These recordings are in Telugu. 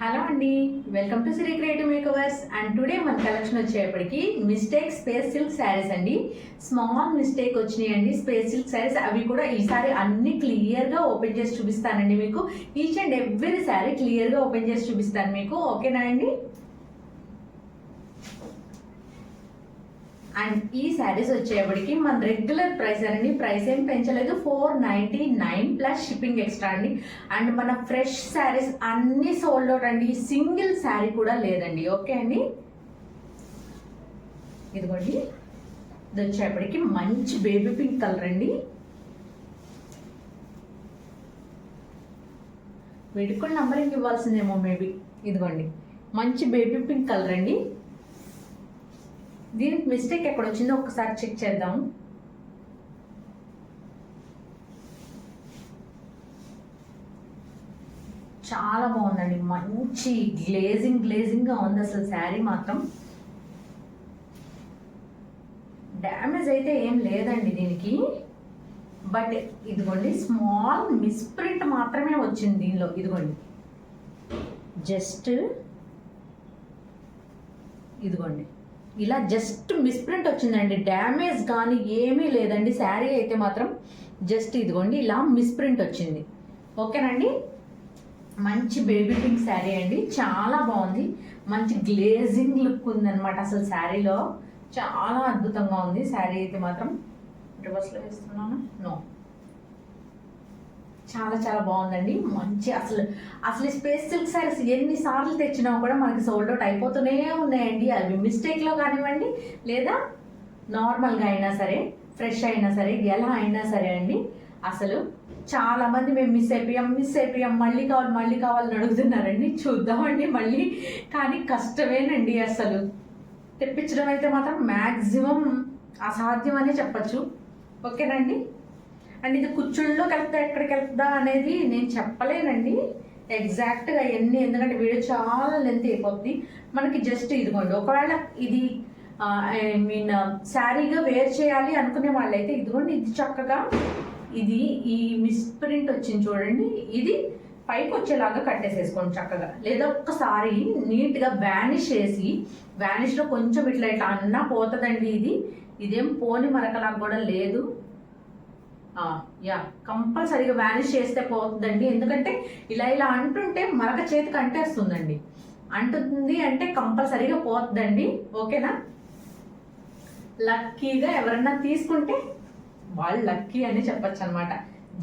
హలో అండి, welcome to Sri creative makeovers. And today మన కలెక్షన్ వచ్చేప్పటికి మిస్టేక్ స్పేస్ సిల్క్ శారీస్ అండి. స్మాల్ మిస్టేక్ వచ్చినాయండి స్పేస్ సిల్క్ శారీస్. అవి కూడా ఈసారి అన్ని క్లియర్గా ఓపెన్ చేసి చూపిస్తానండి మీకు. ఈచ్ అండ్ ఎవ్రీ శారీ క్లియర్గా ఓపెన్ చేసి చూపిస్తాను మీకు. ఓకేనా అండి? అండ్ ఈ శారీస్ వచ్చేప్పటికి మన రెగ్యులర్ ప్రైస్ అండి, ప్రైస్ ఏం పెంచలేదు, 499 ప్లస్ షిప్పింగ్ ఎక్స్ట్రా అండి. అండ్ మన ఫ్రెష్ శారీస్ అన్ని సోల్డ్ అవుట్ అండి, సింగిల్ శారీ కూడా లేదండి. ఓకే అండి, ఇదిగోండి ఇది వచ్చేప్పటికి మంచి బేబీ పింక్ కలర్ అండి. వీటికి కూడా నంబరింగ్ ఇవ్వాల్సిందేమో మేబీ. ఇదిగోండి మంచి బేబీ పింక్ కలర్ అండి. దీనికి మిస్టేక్ ఎక్కడ వచ్చిందో ఒకసారి చెక్ చేద్దాం. చాలా బాగుందండి, మంచి గ్లేజింగ్గా ఉంది అసలు శారీ మాత్రం. డ్యామేజ్ అయితే ఏం లేదండి దీనికి, బట్ ఇదిగోండి స్మాల్ మిస్ప్రింట్ మాత్రమే వచ్చింది దీనిలో. ఇదిగోండి జస్ట్ ఇదిగోండి ఇలా జస్ట్ మిస్ప్రింట్ వచ్చిందండి, డ్యామేజ్ కానీ ఏమీ లేదండి. శారీ అయితే మాత్రం జస్ట్ ఇదిగోండి ఇలా మిస్ప్రింట్ వచ్చింది. ఓకేనండి, మంచి బేబీ పింక్ శారీ అండి, చాలా బాగుంది. మంచి గ్లేజింగ్ లుక్ ఉందన్నమాట అసలు శారీలో, చాలా అద్భుతంగా ఉంది శారీ అయితే మాత్రం. రివర్స్లో వేస్తున్నాను, నో, చాలా చాలా బాగుందండి. మంచి అసలు స్పేస్ సిల్క్ శారీస్ ఎన్నిసార్లు తెచ్చినా కూడా మనకి సోల్డ్ అవుట్ అయిపోతూనే ఉన్నాయండి. అవి మిస్టేక్లో కానివ్వండి, లేదా నార్మల్గా అయినా సరే, ఫ్రెష్ అయినా సరే, ఎలా అయినా సరే అండి. అసలు చాలా మంది మేము మిస్ అయిపోయాం మళ్ళీ కావాలని అడుగుతున్నారండి. చూద్దామండి మళ్ళీ, కానీ కష్టమేనండి అసలు తెప్పించడం అయితే మాత్రం మ్యాక్సిమం అసాధ్యం అనే చెప్పచ్చు. ఓకేనండి, అండ్ ఇది కుచ్చుళ్ళలో కలుపుతా ఎక్కడికి కలుపుతా అనేది నేను చెప్పలేనండి ఎగ్జాక్ట్గా ఎన్ని, ఎందుకంటే వీడియో చాలా లెంత్ అయిపోద్ది మనకి. జస్ట్ ఇదిగోండి, ఒకవేళ ఇది ఐ మీన్ శారీగా వేర్ చేయాలి అనుకునే వాళ్ళైతే ఇదిగోండి, ఇది చక్కగా ఇది ఈ మిస్ప్రింట్ వచ్చింది చూడండి, ఇది పైకి వచ్చేలాగా కట్టేసేసుకోండి చక్కగా. లేదా ఒక్కసారి నీట్గా వ్యానిష్ చేసి, వ్యానిష్లో కొంచెం ఇట్లా అన్నా పోతుందండి. ఇదేం పోని మరకలాగా కూడా లేదు. కంపల్సరీగా వ్యానిష్ చేస్తే పోతుందండి, ఎందుకంటే ఇలా అంటుంటే మరక చేతికి అంటేస్తుందండి. అంటుంది అంటే కంపల్సరీగా పోతుందండి. ఓకేనా, లక్కీగా ఎవరన్నా తీసుకుంటే వాళ్ళు లక్కీ అని చెప్పచ్చు అనమాట.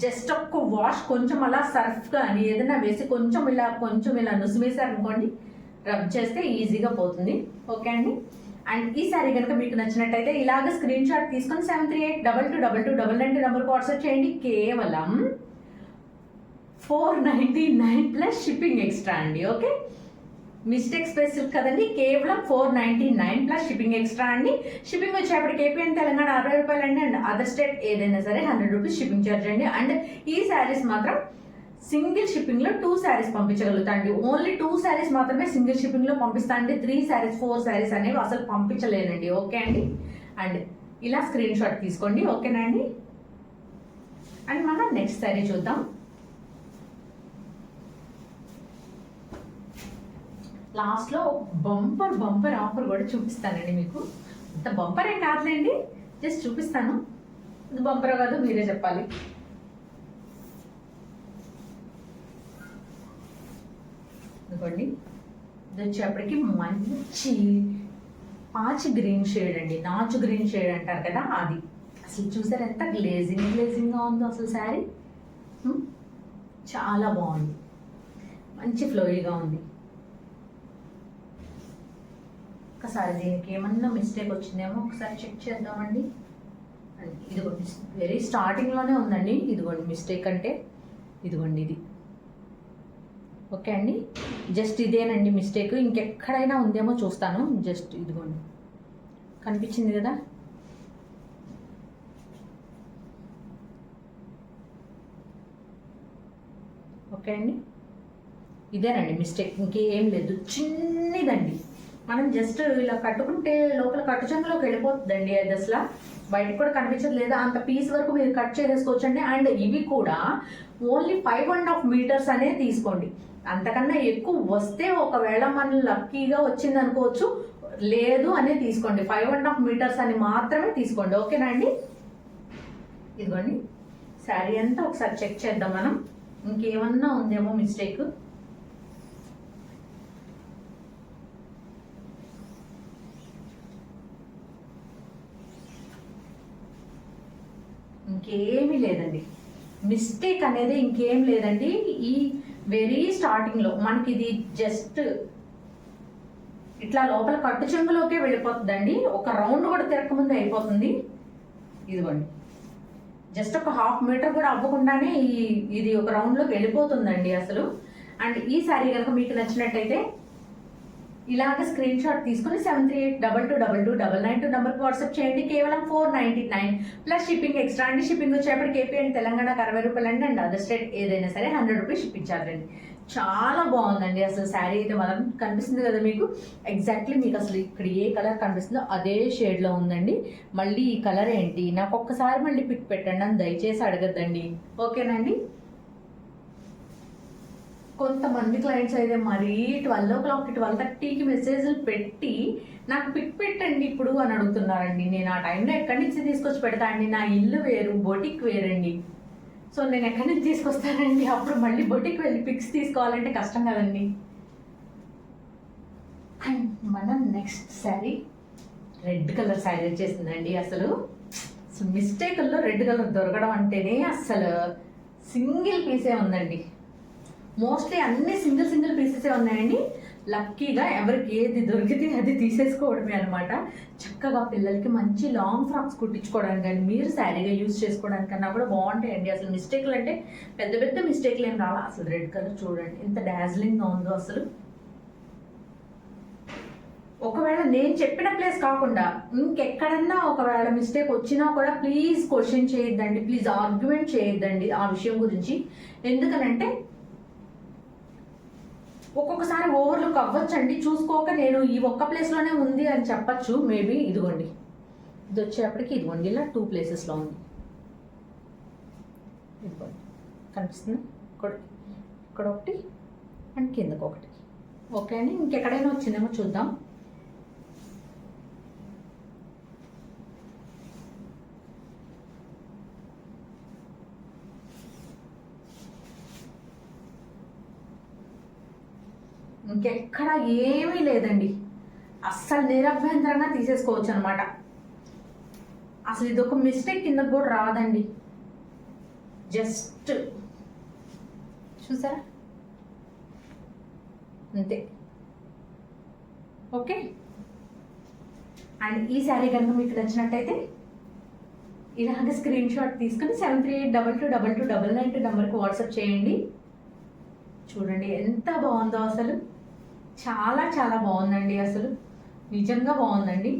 జస్ట్ ఒక్క వాష్ కొంచెం అలా సర్ఫ్ కానీ ఏదైనా వేసి కొంచెం ఇలా నుసిమేసారనుకోండి, రబ్ చేస్తే ఈజీగా పోతుంది. ఓకే అండి, అండ్ ఈ శారీ కనుక మీకు నచ్చినట్టయితే ఇలాగ స్క్రీన్ షాట్ తీసుకొని 7382222299 నెంబర్కి వాట్సాప్ చేయండి. కేవలం 499 ప్లస్ షిప్పింగ్ ఎక్స్ట్రా అండి. ఓకే, మిస్టేక్ స్పేస్ సిల్క్ కదండి, కేవలం 499 ప్లస్ షిప్పింగ్ ఎక్స్ట్రా అండి. షిప్పింగ్ వచ్చేప్పటికి ఏపీ అండ్ తెలంగాణ 60 రూపాయలు అండి. అండ్ అదర్ స్టేట్ ఏదైనా సరే 100 రూపీస్ షిప్పింగ్ ఛార్జ్ అండి. అండ్ ఈ శారీస్ మాత్రం సింగిల్ షిప్పింగ్ లో 2 శారీస్ పంపించగలుగుతా అండి. ఓన్లీ 2 శారీస్ మాత్రమే సింగిల్ షిప్పింగ్ లో పంపిస్తా అండి. 3 శారీస్ 4 శారీస్ అనేవి అసలు పంపించలేనండి. ఓకే అండి, అండ్ ఇలా స్క్రీన్ షాట్ తీసుకోండి. ఓకేనా అండి, అండ్ మనం నెక్స్ట్ శారీ చూద్దాం. లాస్ట్లో బంపర్ ఆఫర్ కూడా చూపిస్తానండి మీకు. అంత బంపర్ ఏం కాదులేండి, జస్ట్ చూపిస్తాను. ఇది బంపర్ కాదు మీరే చెప్పాలి. అనుకోండి, ఇది వచ్చేప్పటికి మంచి పాచి గ్రీన్ షేడ్ అండి, నాచు గ్రీన్ షేడ్ అంటారు కదా అది. అసలు చూసారు ఎంత గ్లేజింగ్గా ఉందో అసలు శారీ, చాలా బాగుంది, మంచి ఫ్లోయిగా ఉంది. ఒకసారి దీనికి ఏమన్నా మిస్టేక్ వచ్చిందేమో ఒకసారి చెక్ చేద్దామండి. ఇదిగోండి వెరీ స్టార్టింగ్లోనే ఉందండి. ఇదిగోండి మిస్టేక్ అంటే ఇదిగోండి ఇది. ఓకే అండి, జస్ట్ ఇదేనండి మిస్టేక్, ఇంకెక్కడైనా ఉందేమో చూస్తాను. జస్ట్ ఇదిగోండి కనిపించింది కదా, ఓకే అండి, ఇదేనండి మిస్టేక్, ఇంకేం లేదు, చిన్నదండి. మనం జస్ట్ ఇలా కట్టుకుంటే లోపల కట్టుచంగలోకి వెళ్ళిపోతుందండి అది అసలు. బయటకు కూడా కనిపించదు, లేదా అంత పీస్ వరకు మీరు కట్ చేసేసుకోవచ్చండి. అండ్ ఇవి కూడా ఓన్లీ 5.5 మీటర్స్ అనే తీసుకోండి. అంతకన్నా ఎక్కువ వస్తే ఒకవేళ మన లక్కీగా వచ్చింది అనుకోవచ్చు, లేదు అనే తీసుకోండి. 5.5 మీటర్స్ అని మాత్రమే తీసుకోండి. ఓకేనా అండి? ఇదిగోండి శారీ అంతా ఒకసారి చెక్ చేద్దాం మనం, ఇంకేమన్నా ఉందేమో మిస్టేక్. ఇంకేమీ లేదండి, మిస్టేక్ అనేది ఇంకేం లేదండి. ఈ వెరీ స్టార్టింగ్లో మనకి ఇది జస్ట్ ఇట్లా లోపల కట్టు చెంగులోకే వెళ్ళిపోతుందండి. ఒక రౌండ్ కూడా తిరగకముందే అయిపోతుంది. ఇదిగోండి జస్ట్ ఒక 1/2 మీటర్ కూడా అవ్వకుండానే ఇది ఒక రౌండ్లోకి వెళ్ళిపోతుందండి అసలు. అండ్ ఈ శారీ కనుక మీకు నచ్చినట్టయితే ఇలాగ స్క్రీన్ షాట్ తీసుకుని 73822299 నెంబర్కి వాట్సాప్ చేయండి. కేవలం 499 ప్లస్ షిప్పింగ్ ఎక్స్ట్రా అండి. షిప్పింగ్ వచ్చేప్పటికి ఏపీ అండ్ తెలంగాణకు 60 రూపాయలు అండి. అండ్ అదర్ స్టేట్ ఏదైనా సరే 100 రూపీస్ షిప్పింగ్ ఛార్జ్ అండి. చాలా బాగుందండి అసలు శారీ అయితే మనం కనిపిస్తుంది కదా మీకు, ఎగ్జాక్ట్లీ మీకు అసలు ఇక్కడ ఏ కలర్ కనిపిస్తుందో అదే షేడ్లో ఉందండి. మళ్ళీ ఈ కలర్ ఏంటి, నాకు ఒక్కసారి మళ్ళీ పిక్ పెట్టండి అని దయచేసి అడగద్దండి. ఓకేనండి? కొంతమంది క్లయింట్స్ అయితే మరీ 12 o'clock 12:30కి మెసేజ్లు పెట్టి నాకు పిక్ పెట్టండి ఇప్పుడు అని అడుగుతున్నారండి. నేను ఆ టైంలో ఎక్కడి నుంచి తీసుకొచ్చి పెడతా అండి? నా ఇల్లు వేరు, బొటిక్ వేరండి. సో నేను ఎక్కడి నుంచి తీసుకొస్తానండి? అప్పుడు మళ్ళీ బొటిక్ వెళ్ళి పిక్స్ తీసుకోవాలంటే కష్టం కదండి. అండ్ మన next sari red colour sari వచ్చేసిందండి. అసలు మిస్టేకుల్లో రెడ్ కలర్ దొరకడం అంటేనే అసలు సింగిల్ పీసే ఉందండి. మోస్ట్లీ అన్ని సింగిల్ పీసెసే ఉన్నాయండి. లక్కీగా ఎవరికి ఏది దొరికితే అది తీసేసుకోవడమే అనమాట. చక్కగా పిల్లలకి మంచి లాంగ్ ఫ్రాక్స్ కుట్టించుకోవడానికి కానీ మీరు శారీగా యూజ్ చేసుకోవడానికన్నా కూడా బాగుంటాయండి. అసలు మిస్టేక్లు అంటే పెద్ద మిస్టేక్లు ఏం రావా. అసలు రెడ్ కలర్ చూడండి ఎంత డాజ్లింగ్గా ఉందో అసలు. ఒకవేళ నేను చెప్పిన ప్లేస్ కాకుండా ఇంకెక్కడన్నా ఒకవేళ మిస్టేక్ వచ్చినా కూడా ప్లీజ్ క్వశ్చన్ చేయొద్దండి, ప్లీజ్ ఆర్గ్యుమెంట్ చేయొద్దండి ఆ విషయం గురించి. ఎందుకనంటే ఒక్కొక్కసారి ఓవర్లుక్ అవ్వచ్చండి. చూసుకోక నేను ఈ ఒక్క ప్లేస్లోనే ఉంది అని చెప్పచ్చు మేబీ. ఇదిగోండి ఇది వచ్చేప్పటికి ఇదిగోండి ఇలా 2 ప్లేసెస్లో ఉంది. ఇదిగోండి కనిపిస్తుంది ఇక్కడ ఒకటి అండ్ కిందకు ఒకటి. ఓకే అండి, ఇంకెక్కడైనా వచ్చిందేమో చూద్దాం. ఇంకెక్కడ ఏమీ లేదండి, అస్సలు నిరభ్యంతరంగా తీసేసుకోవచ్చు అనమాట. అసలు ఇది ఒక మిస్టేక్ కిందకు కూడా రాదండి. జస్ట్ చూసారా అంతే. ఓకే, అండ్ ఈ శారీ కనుక మీకు నచ్చినట్టయితే ఇలాగే స్క్రీన్ షాట్ తీసుకుని 73822299 నెంబర్కి వాట్సాప్ చేయండి. చూడండి ఎంత బాగుందో అసలు, చాలా బాగుందండి. అసలు నిజంగా బాగుందండి.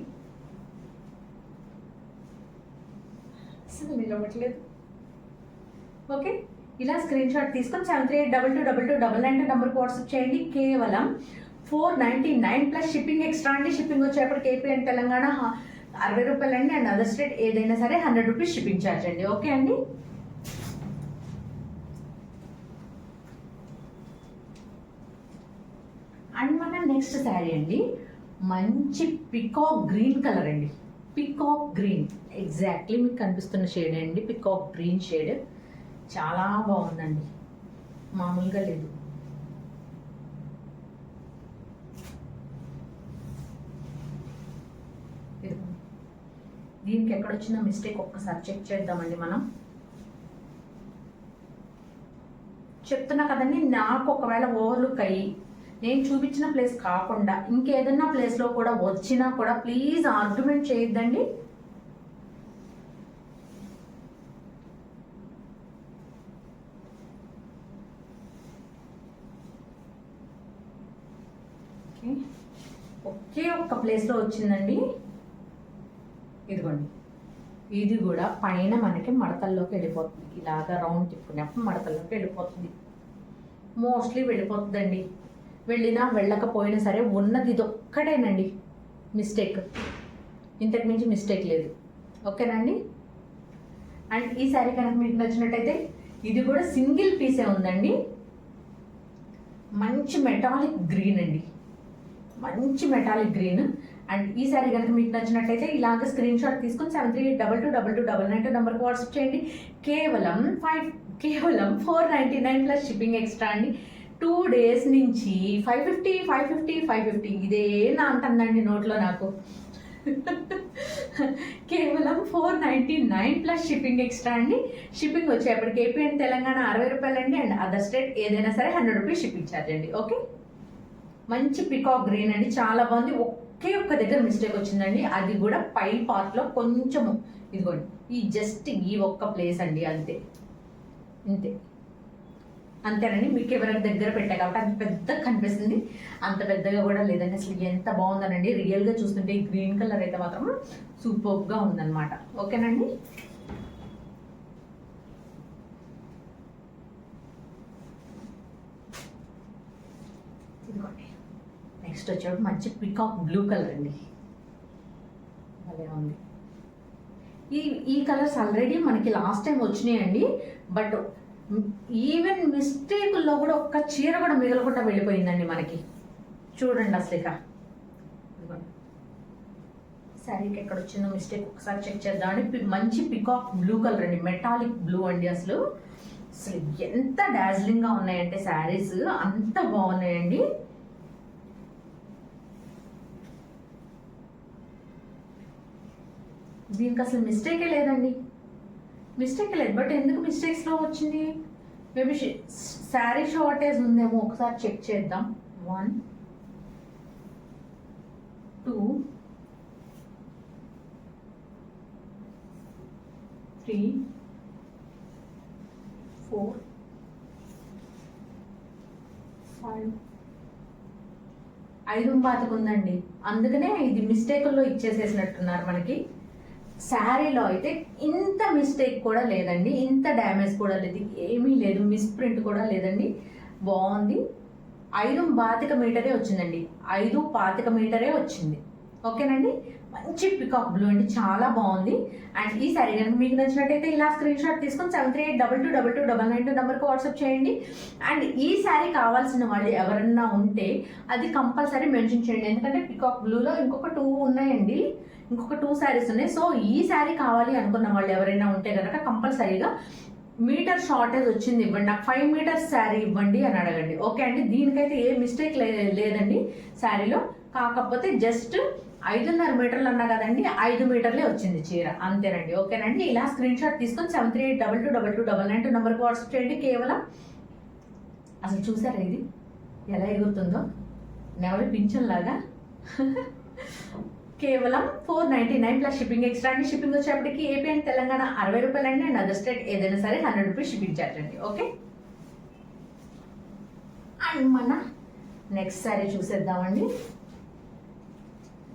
అసలు నిలవట్లేదు. ఓకే, ఇలా స్క్రీన్ షాట్ తీసుకొని 73822299 నెంబర్కి వాట్సాప్ చేయండి. కేవలం 499 ప్లస్ షిప్పింగ్ ఎక్స్ట్రా అండి. షిప్పింగ్ వచ్చేప్పటికి ఏపీ అండ్ తెలంగాణ 60 రూపాయలు అండి. అండ్ అదర్ స్టేట్ ఏదైనా సరే 100 రూపీస్ షిప్పింగ్ ఛార్జ్ అండి. ఓకే అండి? అండ్ మన నెక్స్ట్ శారీ అండి మంచి పికాక్ గ్రీన్ కలర్ అండి. పికాక్ గ్రీన్ ఎగ్జాక్ట్లీ మీకు కనిపిస్తున్న షేడ్ అండి, పికాక్ గ్రీన్ షేడ్. చాలా బాగుందండి, మామూలుగా లేదు. దీనికి ఎక్కడొచ్చిన మిస్టేక్ ఒక్కసారి చెక్ చేద్దామండి మనం. చెప్తున్నా కదండి, నాకు ఒకవేళ ఓవర్లుక్ అయ్యి నేను చూపించిన ప్లేస్ కాకుండా ఇంకేదన్నా ప్లేస్లో కూడా వచ్చినా కూడా ప్లీజ్ ఆర్గ్యుమెంట్ చేయొద్దండి. ఒకే ఒక్క ప్లేస్లో వచ్చిందండి. ఇదిగోండి, ఇది కూడా పైన మనకి మడతల్లోకి వెళ్ళిపోతుంది. ఇలాగా రౌండ్ తిప్పుకున్నప్పుడు మడతల్లోకి వెళ్ళిపోతుంది. మోస్ట్లీ వెళ్ళిపోతుందండి. వెళ్ళినా వెళ్ళకపోయినా సరే ఉన్నది ఇది ఒక్కటేనండి మిస్టేక్, ఇంతకు మించి మిస్టేక్ లేదు. ఓకేనండి. అండ్ ఈ శారీ కనుక మీకు నచ్చినట్టయితే ఇది కూడా సింగిల్ పీసే ఉందండి. మంచి మెటాలిక్ గ్రీన్ అండి, మంచి మెటాలిక్ గ్రీన్. అండ్ ఈ శారీ కనుక మీకు నచ్చినట్టయితే ఇలాగ స్క్రీన్ షాట్ తీసుకుని 7382222299 నెంబర్కి వాట్సాప్ చేయండి. కేవలం 499 ప్లస్ షిప్పింగ్ ఎక్స్ట్రా అండి. 2 days నుంచి 550 ఇదే నా అంటుందండి నోట్లో నాకు. కేవలం 499 ప్లస్ షిప్పింగ్ ఎక్స్ట్రా అండి. షిప్పింగ్ వచ్చేప్పటికి ఏపీ అండ్ తెలంగాణ 60 రూపాయలండి. అండ్ అదర్ స్టేట్ ఏదైనా సరే 100 రూపీస్ షిప్పింగ్ ఛార్జ్ అండి. ఓకే, మంచి పికాక్ గ్రీన్ అండి, చాలా బాగుంది. ఒకే ఒక్క దగ్గర మిస్టేక్ వచ్చిందండి, అది కూడా పై పార్ట్లో కొంచెము ఇదిగోండి, ఈ జస్ట్ ఈ ఒక్క ప్లేస్ అండి, అంతే అంతేనండి. మీకు ఎవరైనా దగ్గర పెట్టా కాబట్టి అది పెద్దగా కనిపిస్తుంది, అంత పెద్దగా కూడా లేదండి. అసలు ఎంత బాగుందనండి, రియల్గా చూస్తుంటే ఈ గ్రీన్ కలర్ అయితే మాత్రం సూపర్గా ఉందన్నమాట. ఓకేనండి. ఇదిగోండి, నెక్స్ట్ వచ్చేప్పుడు మంచి పికాక్ బ్లూ కలర్ అండి, భలే ఉంది. ఈ కలర్స్ ఆల్రెడీ మనకి లాస్ట్ టైం వచ్చినాయండి, బట్ ఈవెన్ మిస్టేకుల్లో కూడా ఒక్క చీర కూడా మిగలకుండా వెళ్ళిపోయిందండి మనకి. చూడండి అసలు ఇక శారీకి ఎక్కడ వచ్చిందో మిస్టేక్ ఒకసారి చెక్ చేద్దామండి. మంచి పికాక్ బ్లూ కలర్ అండి, మెటాలిక్ బ్లూ అండి. అసలు ఎంత డాజ్లింగ్గా ఉన్నాయంటే శారీస్ అంత బాగున్నాయండి. దీనికి అసలు మిస్టేకే లేదండి, మిస్టేక్ లేదు. బట్ ఎందుకు మిస్టేక్స్లో వచ్చింది? మేబీ శారీ షార్టేజ్ ఉందేమో, ఒకసారి చెక్ చేద్దాం. 1 2 3 4 5 5 బాతికి ఉందండి, అందుకనే ఇది మిస్టేకుల్లో ఇచ్చేసేసినట్టున్నారు మనకి. శారీలో అయితే ఇంత మిస్టేక్ కూడా లేదండి, ఇంత డ్యామేజ్ కూడా లేదు, ఏమీ లేదు, మిస్ప్రింట్ కూడా లేదండి, బాగుంది. 5.25 మీటరే వచ్చిందండి, 5.25 మీటరే వచ్చింది. ఓకేనండి. మంచి పికాక్ బ్లూ అండి, చాలా బాగుంది. అండ్ ఈ శారీ కనుక మీకు నచ్చినట్టయితే ఇలా స్క్రీన్ షాట్ తీసుకొని 73822299 నెంబర్కి వాట్సాప్ చేయండి. అండ్ ఈ శారీ కావాల్సిన వాళ్ళు ఎవరన్నా ఉంటే అది కంపల్సరీ మెన్షన్ చేయండి, ఎందుకంటే పికాక్ బ్లూలో ఇంకొక 2 ఉన్నాయండి, ఇంకొక 2 శారీస్ ఉన్నాయి. సో ఈ శారీ కావాలి అనుకున్న వాళ్ళు ఎవరైనా ఉంటే కనుక కంపల్సరీగా మీటర్ షార్టేజ్ వచ్చింది ఇవ్వండి, నాకు 5 మీటర్స్ శారీ ఇవ్వండి అని అడగండి. ఓకే అండి. దీనికైతే ఏ మిస్టేక్ లేదండి శారీలో, కాకపోతే జస్ట్ 5.5 మీటర్లు అన్నా కదండి, 5 మీటర్లే వచ్చింది చీర, అంతేనండి. ఓకేనండి. ఇలా స్క్రీన్ షాట్ తీసుకొని 73822299 నెంబర్కి వాట్సాప్ చేయండి. కేవలం అసలు చూసారా ఇది ఎలా ఎగురుతుందో, నెవరి పింఛన్ లాగా. కేవలం 499 ప్లస్ షిప్పింగ్ ఎక్స్ట్రా అండి. షిప్పింగ్ వచ్చేప్పటికి ఏపీ అండ్ తెలంగాణ 60 రూపాయలండి. అండ్ అదర్ స్టేట్ ఏదైనా సరే 100 రూపీస్ షిప్పింగ్ ఛార్జ్ అండి. ఓకే. అండ్ మన నెక్స్ట్ శారీ చూసేద్దామండి.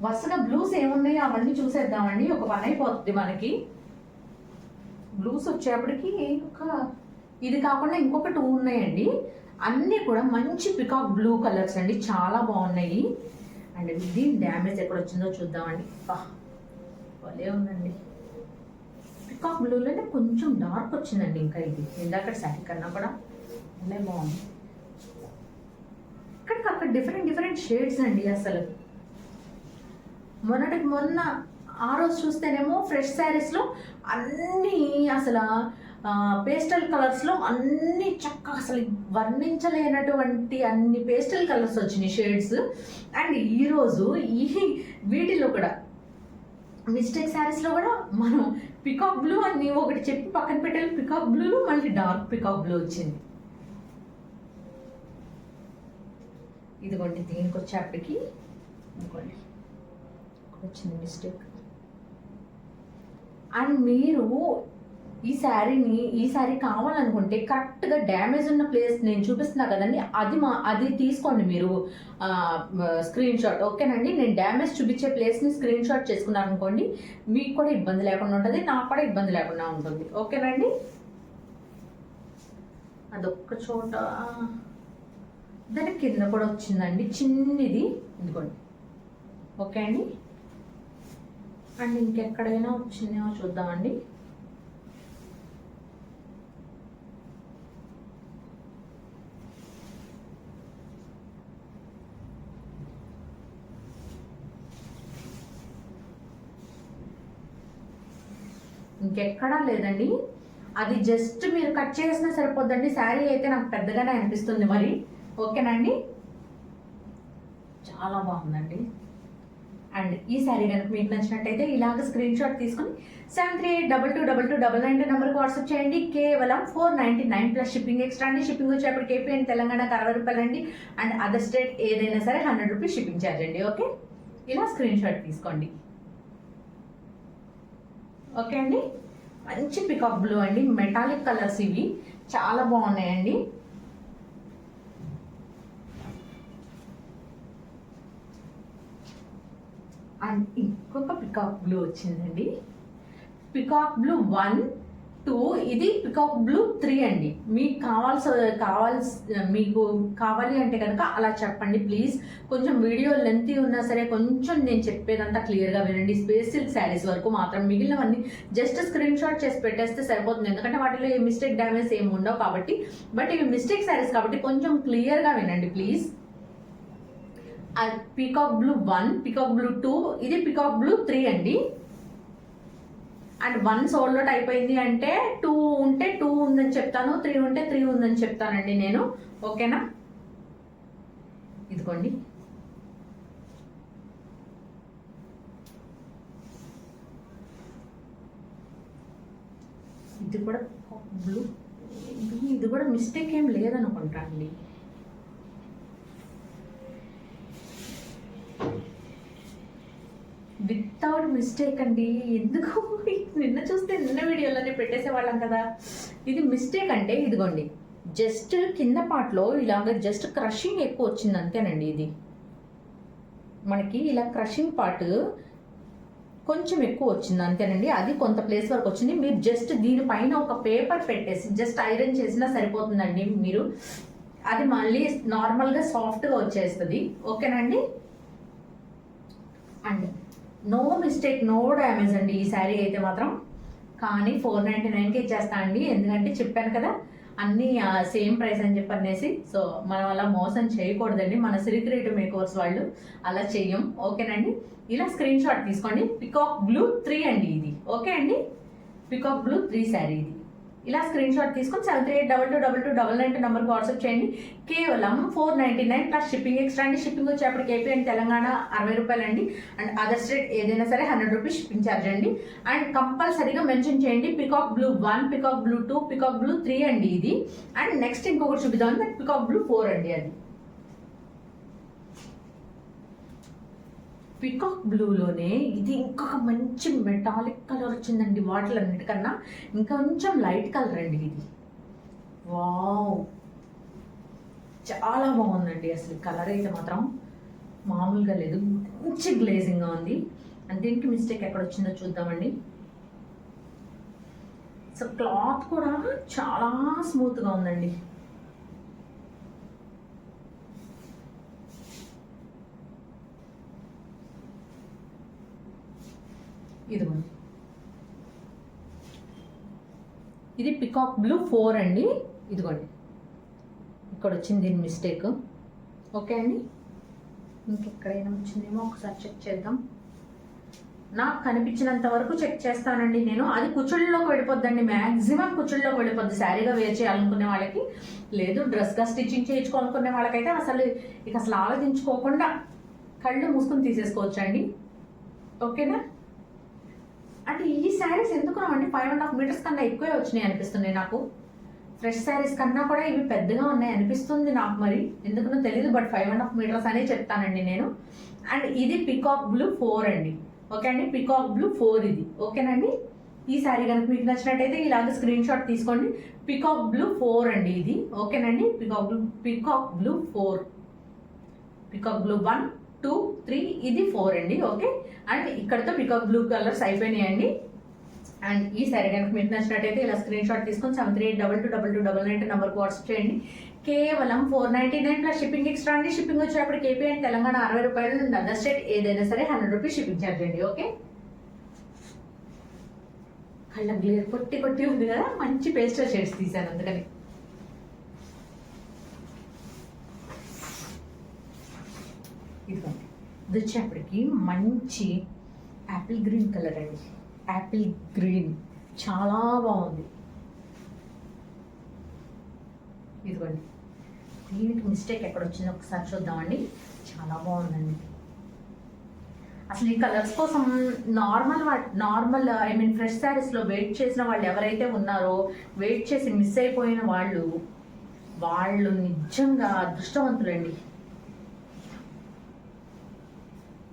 వరుసగా బ్లూస్ ఏమున్నాయో అవన్నీ చూసేద్దామండి, ఒక పని అయిపోతుంది మనకి. బ్లూస్ వచ్చేప్పటికి ఇది కాకుండా ఇంకొక 2 ఉన్నాయండి, అన్నీ కూడా మంచి పికాక్ బ్లూ కలర్స్ అండి, చాలా బాగున్నాయి. అండ్ దీని డ్యామేజ్ ఎక్కడ వచ్చిందో చూద్దామండి. భలే ఉందండి, పికాక్ బ్లూలోనే కొంచెం డార్క్ వచ్చిందండి, ఇంకా ఇది ఇందాక శారీ కన్నా కూడా భలే బాగుంది. ఇక్కడికి అక్కడ డిఫరెంట్ షేడ్స్ అండి. అసలు మొన్న ఆ రోజు చూస్తేనేమో ఫ్రెష్ శారీస్లో అన్నీ అసలు పేస్టల్ కలర్స్లో అన్ని చక్కగా అసలు వర్ణించలేనటువంటి అన్ని పేస్టల్ కలర్స్ వచ్చినాయి షేడ్స్. అండ్ ఈరోజు వీటిలో కూడా మిస్టేక్ శారీస్లో కూడా మనం పికాక్ బ్లూ అని ఒకటి చెప్పి పక్కన పెట్టాలి, పికాక్ బ్లూలో మళ్ళీ డార్క్ పికాక్ బ్లూ వచ్చింది. ఇదిగోండి, దీనికి వచ్చేప్పటికి ఇదిగోండి వచ్చింది మిస్టేక్. అండ్ మీరు ఈ శారీ కావాలనుకుంటే కరెక్ట్గా డ్యామేజ్ ఉన్న ప్లేస్ నేను చూపిస్తున్నా కదండి, అది తీసుకోండి మీరు స్క్రీన్ షాట్. ఓకేనండి. నేను డ్యామేజ్ చూపించే ప్లేస్ని స్క్రీన్ షాట్ చేసుకున్నాను అనుకోండి, మీకు కూడా ఇబ్బంది లేకుండా ఉంటుంది, నాకు కూడా ఇబ్బంది లేకుండా ఉంటుంది. ఓకేనండి. అదొక్క చోట దాని కింద కూడా వచ్చిందండి చిన్నది, ఇదిగోండి. ఓకే అండి. అండ్ ఇంకెక్కడైనా వచ్చిందేమో చూద్దామండి. ఇంకెక్కడా లేదండి. అది జస్ట్ మీరు కట్ చేసినా సరిపోద్దండి. శారీ అయితే నాకు పెద్దగానే అనిపిస్తుంది మరి. ఓకేనండి, చాలా బాగుందండి. అండ్ ఈ శారీ కనుక మీకు నచ్చినట్టయితే ఇలాగ స్క్రీన్ షాట్ తీసుకుని 73822299 నెంబర్కి వాట్సాప్ చేయండి. కేవలం 499 ప్లస్ షిప్పింగ్ ఎక్స్ట్రా అండి. షిప్పింగ్ వచ్చేప్పటికి ఏపీ అండ్ తెలంగాణకు 60 రూపాయలు అండి. అండ్ అదర్ స్టేట్ ఏదైనా సరే 100 రూపీస్ షిప్పింగ్ ఛార్జ్ అండి. ఓకే, ఇలా స్క్రీన్ షాట్ తీసుకోండి. ఓకే అండి, మంచి పికాక్ బ్లూ అండి, మెటాలిక్ కలర్స్ ఇవి చాలా బాగున్నాయండి. అండ్ ఇంకొక పికాక్ బ్లూ వచ్చిందండి. పికాక్ బ్లూ 1, 2, ఇది పికాక్ బ్లూ 3 అండి. మీకు మీకు కావాలి అంటే కనుక అలా చెప్పండి ప్లీజ్. కొంచెం వీడియో లెంతీ ఉన్నా సరే కొంచెం నేను చెప్పేదంతా క్లియర్గా వినండి. స్పేస్ సిల్క్ శారీస్ వరకు మాత్రం, మిగిలినవన్నీ జస్ట్ స్క్రీన్ షాట్ చేసి పెట్టేస్తే సరిపోతుంది. ఎందుకంటే వాటిలో ఏ మిస్టేక్ డ్యామేజ్ ఏమి ఉండవు కాబట్టి. బట్ ఇవి మిస్టేక్ శారీస్ కాబట్టి కొంచెం క్లియర్గా వినండి please. Peacock blue 1, peacock blue 2, ఇది పీకాక్ బ్లూ 3 అండి. అండ్ 1 సోల్డ్ అవుట్ అయిపోయింది అంటే 2 ఉంటే 2 ఉందని చెప్తాను, 3 ఉంటే 3 ఉందని చెప్తానండి నేను. ఓకేనా, ఇదిగోండి. ఇది కూడా బ్లూ, ఇది కూడా మిస్టేక్ ఏం లేదనుకుంటా అండి. వితౌట్ మిస్టేక్ అండి. ఎందుకు నిన్న చూస్తే నిన్న వీడియోలోనే పెట్టేసేవాళ్ళం కదా. ఇది మిస్టేక్ అంటే ఇదిగోండి, జస్ట్ కింద పార్ట్లో ఇలాగ జస్ట్ క్రషింగ్ ఎక్కువ వచ్చింది అంతేనండి. ఇది మనకి ఇలా క్రషింగ్ పార్ట్ కొంచెం ఎక్కువ వచ్చింది అంతేనండి. అది కొంత ప్లేస్ వరకు వచ్చింది. మీరు జస్ట్ దీనిపైన ఒక పేపర్ పెట్టేసి జస్ట్ ఐరన్ చేసినా సరిపోతుందండి. మీరు అది మళ్ళీ నార్మల్గా సాఫ్ట్గా వచ్చేస్తుంది. ఓకేనండి, and no mistake, no damage అండి ఈ శారీ అయితే మాత్రం. కానీ 499కి ఇచ్చేస్తా అండి. ఎందుకంటే చెప్పాను కదా అన్నీ సేమ్ ప్రైస్ అని చెప్పి అనేసి. సో మనం అలా మోసం చేయకూడదండి. మన సిల్క్ రేట్ మేకర్స్ వాళ్ళు అలా చెయ్యం. ఓకేనండి, ఇలా స్క్రీన్ షాట్ తీసుకోండి. పికాక్ బ్లూ 3 అండి ఇది. ఓకే అండి, పికాక్ బ్లూ 3 శారీ ఇది. ఇలా స్క్రీన్ షాట్ తీసుకొని 73822299 నెంబర్కి వాట్సాప్ చేయండి. కేవలం 499 ప్లస్ షిప్పింగ్ ఎక్స్ట్రా అండి. షిప్పింగ్ వచ్చేప్పటికి ఏపీ అండ్ తెలంగాణ 60 రూపాయలు అండి. అండ్ అదర్ స్టేట్ ఏదైనా సరే 100 రూపీస్ షిప్పింగ్ ఛార్జ్ అండి. అండ్ కంపల్సరీగా మెన్షన్ చేయండి peacock blue 1, peacock blue 2, peacock blue 3 అండి ఇది. అండ్ నెక్స్ట్ ఇంకొకటి చూపిద్దాం, పికాక్ బ్లూ 4 అండి. అది పికాక్ బ్లూలోనే ఇది ఇంకొక మంచి మెటాలిక్ కలర్ వచ్చిందండి. వాటిలన్నిటికన్నా ఇంకొంచెం లైట్ కలర్ అండి ఇది. వావ్, చాలా బాగుందండి. అసలు కలర్ అయితే మాత్రం మామూలుగా లేదు, మంచి గ్లేజింగ్గా ఉంది. అండ్ దీనికి మిస్టేక్ ఎక్కడ వచ్చిందో చూద్దామండి. సో క్లాత్ కూడా చాలా స్మూత్గా ఉందండి. ఇదిగోండి, ఇది పికాక్ బ్లూ 4 అండి. ఇదిగోండి, ఇక్కడ వచ్చింది దీని మిస్టేక్. ఓకే అండి, ఇంకెక్కడైనా వచ్చిందేమో ఒకసారి చెక్ చేద్దాం. నాకు కనిపించినంత వరకు చెక్ చేస్తానండి నేను. అది కుచ్చుళ్ళలోకి వెళ్ళిపోద్దండి, మ్యాక్సిమం కుచ్చుళ్ళలోకి వెళ్ళిపోద్ది శారీగా వేర్ చేయాలనుకునే వాళ్ళకి. లేదు డ్రెస్గా స్టిచ్చింగ్ చేయించుకోవాలనుకునే వాళ్ళకైతే అసలు ఆలోచించుకోకుండా కళ్ళు మూసుకొని తీసేసుకోవచ్చు అండి. ఓకేనా, అంటే ఈ శారీస్ ఎందుకు అంటే 5.5 మీటర్స్ కన్నా ఎక్కువే వచ్చినాయి అనిపిస్తున్నాయి నాకు. ఫ్రెష్ శారీస్ కన్నా కూడా ఇవి పెద్దగా ఉన్నాయి అనిపిస్తుంది నాకు. మరి ఎందుకునో తెలియదు, బట్ 5.5 మీటర్స్ అనే చెప్తానండి నేను. అండ్ ఇది పికాక్ బ్లూ 4 అండి. ఓకే అండి, పికాక్ బ్లూ 4 ఇది. ఓకేనండి, ఈ శారీ కనుక మీకు నచ్చినట్టయితే ఇలాగ స్క్రీన్ షాట్ తీసుకోండి. పికాక్ బ్లూ 4 అండి ఇది. ఓకేనండి, పికాక్ బ్లూ 4, పికాక్ బ్లూ 1, 2, 3, ఇది 4 అండి. ఓకే, అండ్ ఇక్కడతో పికాక్ బ్లూ కలర్స్ అయిపోయినాయండి. అండ్ ఈ శారీ కనుక మీకు నచ్చినట్టయితే ఇలా స్క్రీన్ షాట్ తీసుకొని 73822299 నెంబర్కి వాట్సాప్ చేయండి. కేవలం 499 ప్లస్ షిప్పింగ్ ఎక్స్ట్రా అండి. షిప్పింగ్ వచ్చేప్పటికి ఏపీ అండ్ తెలంగాణ 60 రూపాయలు, అదర్ స్టేట్ ఏదైనా సరే 100 రూపీస్ షిప్పింగ్ ఛార్జ్ అండి. ఓకే. కళ్ళ గ్లేర్ కొట్టి కొట్టి ఉంది కదా, మంచి పేస్టల్ షేడ్స్ తీసాను అందుకని. ఇదిగోండి, ఇది వచ్చేప్పటికి మంచి యాపిల్ గ్రీన్ కలర్ అండి. యాపిల్ గ్రీన్ చాలా బాగుంది. ఇదిగోండి, దీనికి మిస్టేక్ ఎక్కడ వచ్చిందో ఒకసారి చూద్దామండి. చాలా బాగుందండి. అసలు ఈ కలర్స్ కోసం నార్మల్ ఐ మీన్ ఫ్రెష్ శారీస్లో వెయిట్ చేసిన వాళ్ళు ఎవరైతే ఉన్నారో, వెయిట్ చేసి మిస్ అయిపోయిన వాళ్ళు నిజంగా అదృష్టవంతులండి.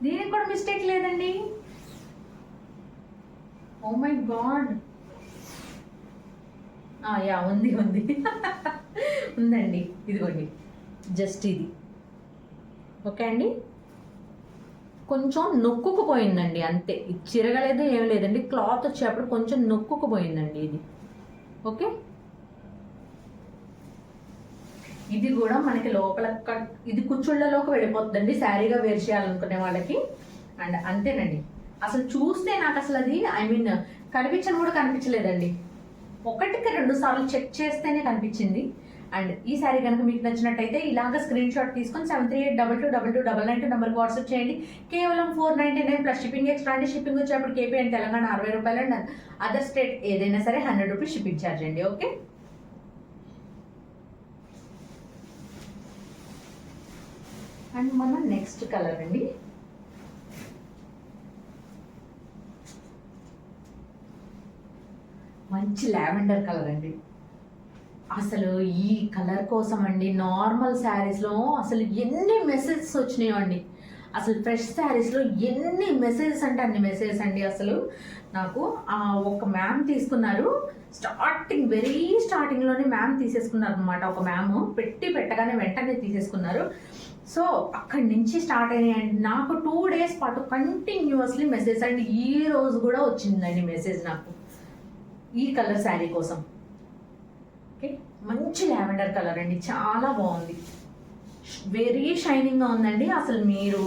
దీనికి కూడా మిస్టేక్ లేదండి. ఓ మై గాడ్, యా ఉంది ఉందండి. ఇదిగోండి, జస్ట్ ఇది ఓకే అండి. కొంచెం నొక్కుకుపోయిందండి అంతే, ఇది చిరగలేదు ఏం లేదండి. క్లాత్ వచ్చేటప్పుడు కొంచెం నొక్కుకుపోయిందండి ఇది. ఓకే, ఇది కూడా మనకి లోపల ఇది కుచ్చుళ్ళలోకి వెళ్ళిపోతుందండి శారీగా వేర్ చేయాలనుకునే వాళ్ళకి. అండ్ అంతేనండి, అసలు చూస్తే నాకు అసలు అది ఐ మీన్ కనిపించని కూడా కనిపించలేదండి. 1-2 సార్లు చెక్ చేస్తేనే కనిపించింది. అండ్ ఈ శారీ కనుక మీకు నచ్చినట్టయితే ఇలాగ స్క్రీన్ షాట్ తీసుకొని 7382222299 నెంబర్కి వాట్సాప్ చేయండి. కేవలం 499 ప్లస్ షిప్పింగ్ ఎక్స్ట్రా అండి. షిప్పింగ్ వచ్చేప్పుడు కేపీ అండ్ తెలంగాణ 60 రూపాయలు అండ్ అదర్ స్టేట్ ఏదైనా సరే 100 రూపీస్ షిప్పింగ్ ఛార్జ్ అండి. ఓకే, అండ్ మన నెక్స్ట్ కలర్ అండి. మంచి లావెండర్ కలర్ అండి. అసలు ఈ కలర్ కోసం అండి నార్మల్ శారీస్లో అసలు ఎన్ని మెసేజెస్ వచ్చినాయండి. అసలు ఫ్రెష్ శారీస్లో ఎన్ని మెసేజెస్ అంటే అన్ని మెసేజెస్ అండి. అసలు నాకు ఒక మ్యామ్ తీసుకున్నారు, వెరీ స్టార్టింగ్లోనే మ్యామ్ తీసేసుకున్నారు అనమాట. ఒక మ్యామ్ పెట్టగానే వెంటనే తీసేసుకున్నారు. సో అక్కడి నుంచి స్టార్ట్ అయినాయండి. నాకు 2 డేస్ పాటు కంటిన్యూస్లీ మెసేజ్ అండి. ఈ రోజు కూడా వచ్చిందండి మెసేజ్ నాకు ఈ కలర్ శారీ కోసం. ఓకే, మంచి లావెండర్ కలర్ అండి, చాలా బాగుంది, వెరీ షైనింగ్గా ఉందండి. అసలు మీరు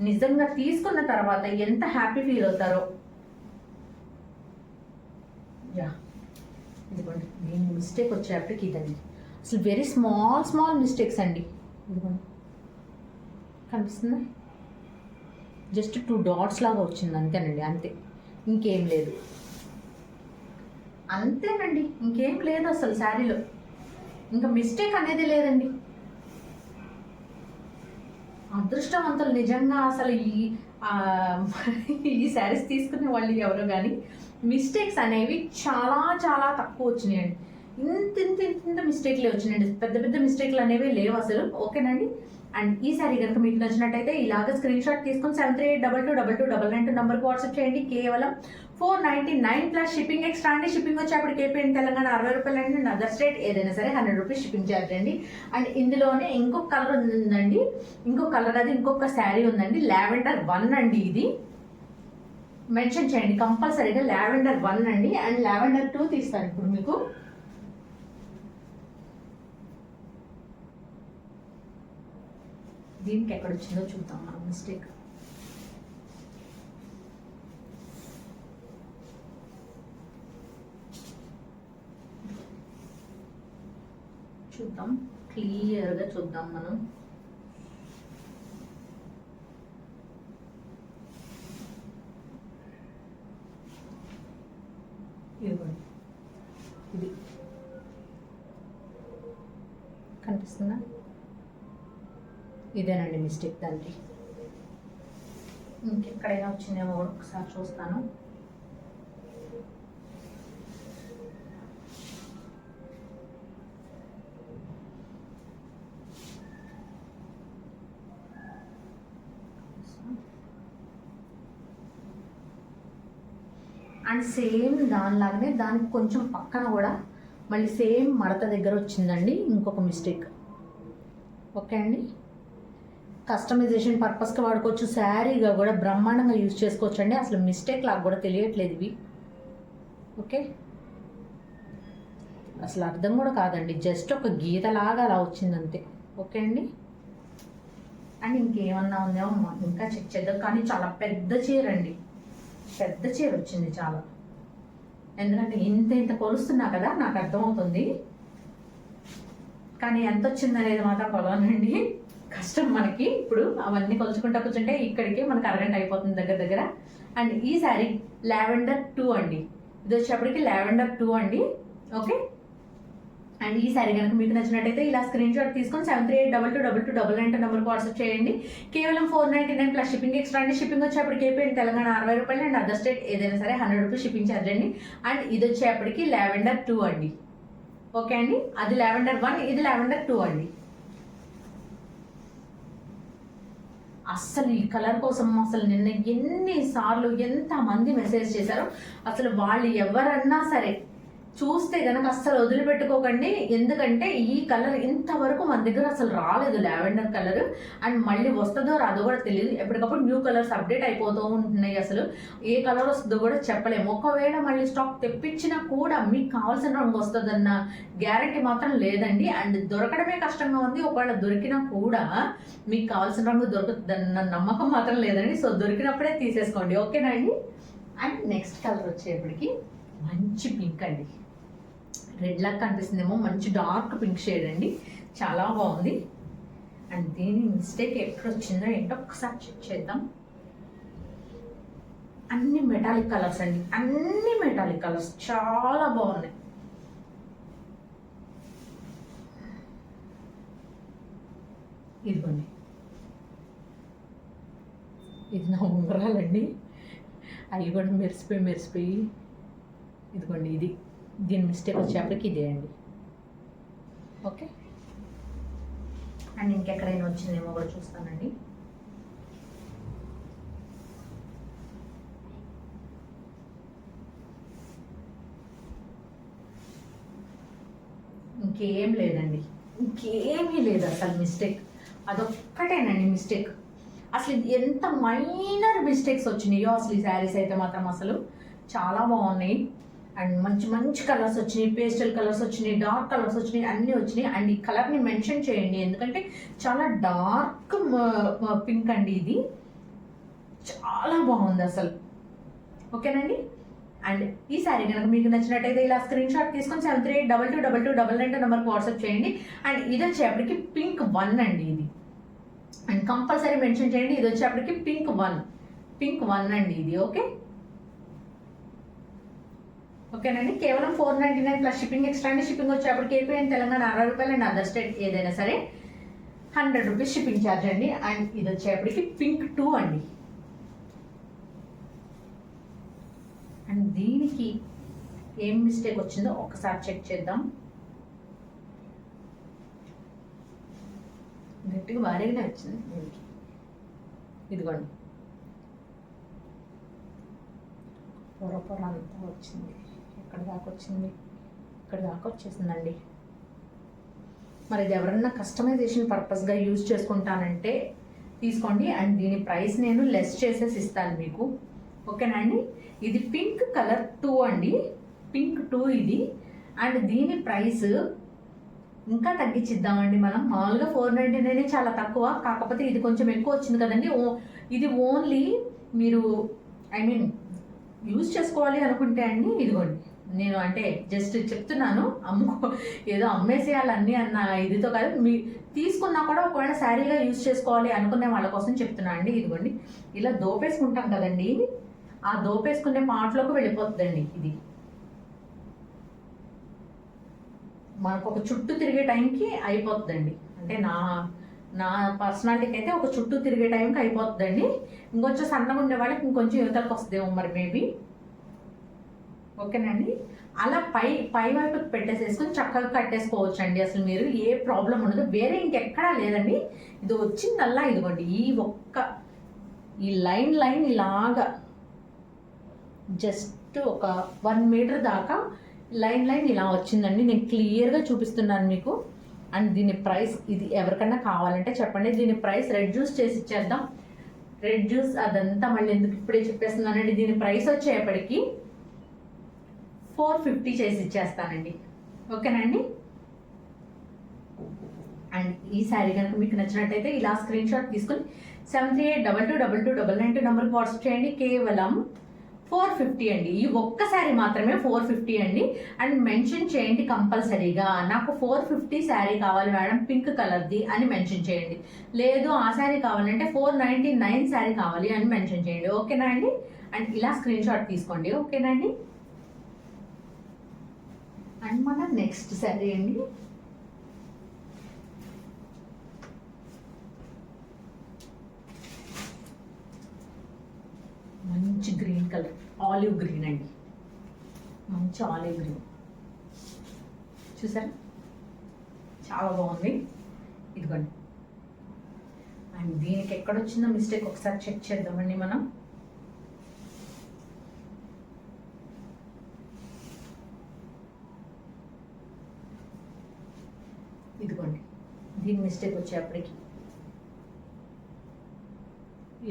నిజంగా తీసుకున్న తర్వాత ఎంత హ్యాపీ ఫీల్ అవుతారో. యా, ఇదిగోండి, దీని మిస్టేక్ వచ్చేటప్పటికి ఇదండి. అసలు వెరీ స్మాల్ మిస్టేక్స్ అండి. ఇదిగోండి, కనిపిస్తుందా? జస్ట్ 2 డాట్స్ లాగా వచ్చింది అంతేనండి, అంతే, ఇంకేం లేదు. అంతేనండి, ఇంకేం లేదు అసలు శారీలో, ఇంకా మిస్టేక్ అనేది లేదండి. అదృష్టవంతులు నిజంగా. అసలు ఈ శారీస్ తీసుకునే వాళ్ళు ఎవరు కానీ మిస్టేక్స్ అనేవి చాలా తక్కువ వచ్చినాయండి. ఇంత మిస్టేక్లే వచ్చినాయండి, పెద్ద మిస్టేక్లు అనేవి లేవు అసలు. ఓకేనండి. అండ్ ఈ శారీ కనుక మీకు నచ్చినట్టయితే ఇలాగ స్క్రీన్ షాట్ తీసుకొని 73822299 నెంబర్కి వాట్సాప్ చేయండి. కేవలం 499 ప్లస్ షిప్పింగ్ ఎక్స్ట్రా అండి. షిప్పింగ్ వచ్చేప్పుడు కేపీ అండ్ తెలంగాణ 60 రూపాయలు అండి. అదర్ స్టేట్ ఏదైనా సరే 100 రూపీస్ షిప్పింగ్ ఛార్జ్ అండి. అండ్ ఇందులోనే ఇంకొక కలర్ ఉందండి, ఇంకొక శారీ ఉందండి, లావెండర్ 1 అండి. ఇది మెన్షన్ చేయండి కంపల్సరీగా, లావెండర్ 1 అండి. అండ్ లావెండర్ 2 తీస్తాను ఇప్పుడు మీకు. దీనికి ఎక్కడ వచ్చిందో చూద్దాం మనం మిస్టేక్. చూద్దాం, క్లియర్గా చూద్దాం మనం. ఇదిగోండి, ఇది కనిపిస్తుందా? ఇదేనండి మిస్టేక్ దానికి. ఇంకెక్కడైనా వచ్చిందేమో ఒకసారి చూస్తాను. అండ్ సేమ్ దానిలాగానే దానికి కొంచెం పక్కన కూడా మళ్ళీ సేమ్ మడత దగ్గర వచ్చిందండి ఇంకొక మిస్టేక్. ఓకే అండి, కస్టమైజేషన్ పర్పస్కి వాడుకోవచ్చు, శారీగా కూడా బ్రహ్మాండంగా యూజ్ చేసుకోవచ్చు అండి. అసలు మిస్టేక్ లాగా కూడా తెలియట్లేదు ఇవి. ఓకే, అసలు అర్థం కూడా కాదండి, జస్ట్ ఒక గీతలాగా అలా వచ్చింది అంతే. ఓకే అండి. అండ్ ఇంకేమన్నా ఉందేమో ఇంకా చెక్ చేద్దాం. కానీ చాలా పెద్ద చీర అండి, పెద్ద చీర వచ్చింది చాలా. ఎందుకంటే ఇంత ఇంత కొలుస్తున్నా కదా నాకు అర్థమవుతుంది, కానీ ఎంత వచ్చిందనేది మాత్రం కొలవనండి, కష్టం మనకి. ఇప్పుడు అవన్నీ కొలుచుకుంటా కూర్చుంటే ఇక్కడికి మనకు అరగంట అయిపోతుంది దగ్గర దగ్గర. అండ్ ఈ శారీ లావెండర్ 2 అండి, ఇది వచ్చేప్పటికి లావెండర్ 2 అండి. ఓకే, అండ్ ఈ శారీ కనుక మీకు నచ్చినట్టయితే ఇలా స్క్రీన్ షాట్ తీసుకొని 7382222299 నెంబర్కి వాట్సాప్ చేయండి. కేవలం 499 ప్లస్ షిప్పింగ్ ఎక్స్ట్రా అండి. షిప్పింగ్ వచ్చేప్పటికి ఏపీ అండ్ తెలంగాణ 60 రూపాయలు అండ్ అదర్ స్టేట్ ఏదైనా సరే 100 రూపీస్ షిప్పింగ్ ఛార్జ్ అండి. అండ్ ఇది వచ్చేప్పటికి లావెండర్ 2 అండి. ఓకే అండి, అది లావెండర్ 1, ఇది లావెండర్ 2 అండి. అస్సలు ఈ కలర్ కోసం అసలు నిన్న ఎన్నిసార్లు ఎంతమంది మెసేజ్ చేశారో, అసలు వాళ్ళు ఎవరన్నా సరే చూస్తే కనుక అస్సలు వదిలిపెట్టుకోకండి. ఎందుకంటే ఈ కలర్ ఇంతవరకు మన దగ్గర అసలు రాలేదు, లావెండర్ కలర్. అండ్ మళ్ళీ వస్తుందో రాదో కూడా తెలియదు, ఎప్పటికప్పుడు న్యూ కలర్స్ అప్డేట్ అయిపోతూ ఉంటున్నాయి. అసలు ఏ కలర్ వస్తుందో కూడా చెప్పలేము. ఒకవేళ మళ్ళీ స్టాక్ తెప్పించినా కూడా మీకు కావాల్సిన రంగు వస్తుందన్న గ్యారంటీ మాత్రం లేదండి. అండ్ దొరకడమే కష్టంగా ఉంది. ఒకవేళ దొరికినా కూడా మీకు కావాల్సిన రంగు దొరుకుతుందన్న నమ్మకం మాత్రం లేదండి. సో దొరికినప్పుడే తీసేసుకోండి, ఓకేనా అండి. అండ్ నెక్స్ట్ కలర్ వచ్చేప్పటికి మంచి పింక్ అండి, రెడ్ లాగా కనిపిస్తుందేమో, మంచి డార్క్ పింక్ షేడ్ అండి, చాలా బాగుంది. అండ్ దీని మిస్టేక్ ఎక్కడ వచ్చిందో ఏంటో ఒకసారి చెక్ చేద్దాం. అన్ని మెటాలిక్ కలర్స్ అండి, అన్ని మెటాలిక్ కలర్స్ చాలా బాగున్నాయి. ఇదిగోండి, ఇది నా ఉంగరాలండి, అవి కూడా మెరిసిపోయి ఇదిగోండి, ఇది దీని మిస్టేక్ వచ్చేప్పటికి ఇదే అండి. ఓకే, అండ్ ఇంకెక్కడైనా వచ్చిందేమో కూడా చూస్తానండి. ఇంకేం లేదండి, ఇంకేమీ లేదు అసలు మిస్టేక్, అదొక్కటేనండి మిస్టేక్. అసలు ఎంత మైనర్ మిస్టేక్స్ వచ్చినాయో అసలు ఈ శారీస్ అయితే మాత్రం అసలు చాలా బాగున్నాయి. అండ్ మంచి మంచి కలర్స్ వచ్చినాయి, పేస్టల్ కలర్స్ వచ్చినాయి, డార్క్ కలర్స్ వచ్చినాయి, అన్నీ వచ్చినాయి. అండ్ ఈ కలర్ని మెన్షన్ చేయండి, ఎందుకంటే చాలా డార్క్ పింక్ అండి, ఇది చాలా బాగుంది అసలు. ఓకేనండి. అండ్ ఈ శారీ కనుక మీకు నచ్చినట్టయితే ఇలా స్క్రీన్ షాట్ తీసుకొని 73822299 నెంబర్కి వాట్సాప్ చేయండి. అండ్ ఇది వచ్చేప్పటికి పింక్ 1 అండి, ఇది అండ్ కంపల్సరీ మెన్షన్ చేయండి. ఇది వచ్చేప్పటికి పింక్ 1 అండి ఇది. ఓకేనండి, కేవలం 499 ప్లస్ షిప్పింగ్ ఎక్స్ట్రా అండి. షిప్పింగ్ వచ్చేప్పటికి ఏపీ అండ్ తెలంగాణ 60 రూపాయలు అండ్ అదర్ స్టేట్ ఏదైనా సరే 100 రూపీస్ షిప్పింగ్ ఛార్జ్ అండి. అండ్ ఇది వచ్చేప్పటికి పింక్ 2 అండి. అండ్ దీనికి ఏం మిస్టేక్ వచ్చిందో ఒకసారి చెక్ చేద్దాం. గట్టిగా భారీగానే వచ్చింది దీనికి, ఇదిగోండి పొర అంతా వచ్చింది, ఎక్కడ దాకా వచ్చింది, ఇక్కడ దాకా వచ్చేసిందండి. మరి ఇది ఎవరన్నా కస్టమైజేషన్ పర్పస్గా యూజ్ చేసుకుంటానంటే తీసుకోండి. అండ్ దీని ప్రైస్ నేను లెస్ చేసేసి ఇస్తాను మీకు, ఓకేనా అండి. ఇది పింక్ కలర్ 2 అండి, పింక్ 2 ఇది. అండ్ దీని ప్రైస్ ఇంకా తగ్గించిద్దామండి మనం. మామూలుగా 499 చాలా తక్కువ, కాకపోతే ఇది కొంచెం ఎక్కువ వచ్చింది కదండి. ఇది ఓన్లీ మీరు యూజ్ చేసుకోవాలి అనుకుంటే అండి, ఇదిగోండి నేను అంటే జస్ట్ చెప్తున్నాను, ఏదో అమ్మేసేయాలన్నీ అన్న ఇదితో కాదు, మీ తీసుకున్నా కూడా ఒకవేళ శారీగా యూజ్ చేసుకోవాలి అనుకునే వాళ్ళ కోసం చెప్తున్నా అండి. ఇదిగోండి ఇలా దోపేసుకుంటాం కదండి, ఆ దోపేసుకునే పార్ట్లోకి వెళ్ళిపోతుందండి. ఇది మనకు ఒక చుట్టూ తిరిగే టైంకి అయిపోతుందండి. అంటే నా పర్సనాలిటీకి అయితే ఒక చుట్టూ తిరిగే టైంకి అయిపోతుందండి. ఇంకొంచెం సన్నగా ఉండే వాళ్ళకి ఇంకొంచెం యువతలకు వస్తుందేమో మరి మేబీ, ఓకేనండి. అలా పై వైపుకి పెట్టేసేసుకొని చక్కగా కట్టేసుకోవచ్చు అండి. అసలు మీరు ఏ ప్రాబ్లం ఉండదు, వేరే ఇంకెక్కడా లేదండి. ఇది వచ్చిందల్లా ఇదిగోండి ఈ లైన్ ఇలాగా జస్ట్ ఒక 1 మీటర్ దాకా లైన్ ఇలా వచ్చిందండి. నేను క్లియర్గా చూపిస్తున్నాను మీకు. అండ్ దీని ప్రైస్, ఇది ఎవరికన్నా కావాలంటే చెప్పండి, దీని ప్రైస్ రెడ్యూస్ చేసి ఇచ్చేద్దాం. రెడ్యూస్ అదంతా మళ్ళీ ఎందుకు ఇప్పుడే చెప్పేస్తున్నానండి. దీని ప్రైస్ వచ్చేప్పటికి 450 చేసి ఇచ్చేస్తానండి, ఓకేనండి. అండ్ ఈ శారీ కనుక మీకు నచ్చినట్టయితే ఇలా స్క్రీన్ షాట్ తీసుకుని 73822299 నెంబర్కి వాట్సాప్ చేయండి. కేవలం 450 అండి. ఈ ఒక్క శారీ మాత్రమే 450 అండి. అండ్ మెన్షన్ చేయండి కంపల్సరీగా, నాకు 450 శారీ కావాలి మేడం పింక్ కలర్ది అని మెన్షన్ చేయండి. లేదు ఆ శారీ కావాలంటే 499 శారీ కావాలి అని మెన్షన్ చేయండి. ఓకేనా అండి? అండ్ ఇలా స్క్రీన్ షాట్ తీసుకోండి. ఓకేనా అండి? అండ్ మన నెక్స్ట్ శారీ అండి, మంచి గ్రీన్ కలర్, ఆలివ్ గ్రీన్ అండి, మంచి ఆలివ్ గ్రీన్. చూసారా చాలా బాగుంది. ఇదిగోండి. అండ్ దీనికి ఎక్కడొచ్చిందో మిస్టేక్ ఒకసారి చెక్ చేద్దామండి మనం. ఇదిగోండి, దీని మిస్టేక్ వచ్చేప్పటికి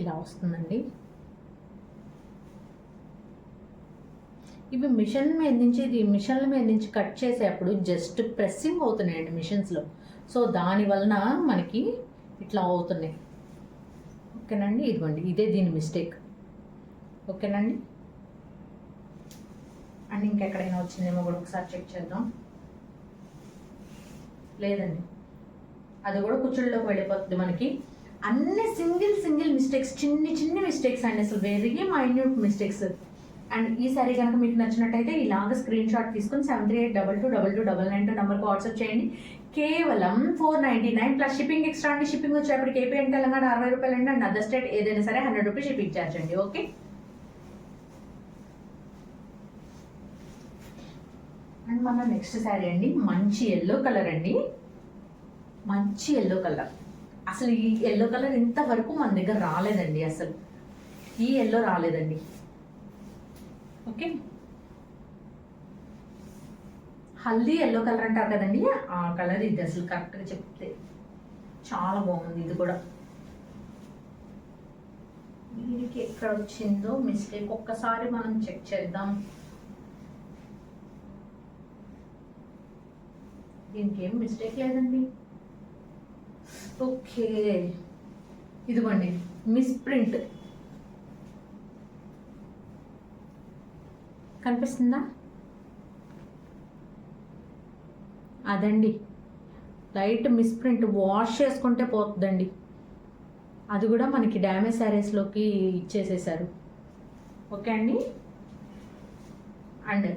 ఇలా వస్తుందండి. ఇవి మిషన్ల మీద నుంచి కట్ చేసేటప్పుడు జస్ట్ ప్రెస్సింగ్ అవుతున్నాయండి మిషన్స్లో. సో దాని వలన మనకి ఇట్లా అవుతున్నాయి. ఓకేనండి? ఇదిగోండి, ఇదే దీని మిస్టేక్. ఓకేనండి? అండ్ ఇంకెక్కడైనా వచ్చిందేమో కూడా ఒకసారి చెక్ చేద్దాం. లేదండి, అది కూడా కుచ్చుళ్ళలోకి వెళ్ళిపోతుంది మనకి. అన్ని సింగిల్ మిస్టేక్స్, చిన్ని మిస్టేక్స్ అండి, అసలు వెరీ మైన్యూట్ మిస్టేక్స్. అండ్ ఈ సారీ కనుక మీకు నచ్చినట్టయితే ఇలాగ స్క్రీన్ షాట్ తీసుకొని 7382222299 నెంబర్కి వాట్సాప్ చేయండి. కేవలం 499 ప్లస్ షిప్పింగ్ ఎక్స్ట్రా అండి. షిప్పింగ్ వచ్చేప్పటికి ఏపీ అండ్ తెలంగాణ 60 రూపాయలు అండి. అండ్ అదర్ స్టేట్ ఏదైనా సరే 100 రూపీస్ షిప్పింగ్ ఛార్జ్ అండి. ఓకే. అండ్ మన నెక్స్ట్ శారీ అండి, మంచి ఎల్లో కలర్ అండి, మంచి ఎల్లో కలర్. అసలు ఈ ఎల్లో కలర్ ఇంతవరకు మన దగ్గర రాలేదండి. అసలు ఈ ఎల్లో రాలేదండి. ఓకే, హల్దీ ఎల్లో కలర్ అంటారు కదండి, ఆ కలర్ ఇది. అసలు కరెక్ట్గా చెప్తే చాలా బాగుంది. ఇది కూడా దీనికి ఎక్కడ వచ్చిందో మిస్టేక్ ఒక్కసారి మనం చెక్ చేద్దాం. దీనికి ఏం మిస్టేక్ లేదండి. ఓకే, ఇదిగోండి మిస్ ప్రింట్ కనిపిస్తుందా? అదండి, లైట్ మిస్ ప్రింట్. వాష్ చేసుకుంటే పోతుందండి. అది కూడా మనకి డ్యామేజ్ శారీస్లోకి ఇచ్చేసేసారు. ఓకే అండి. అండ్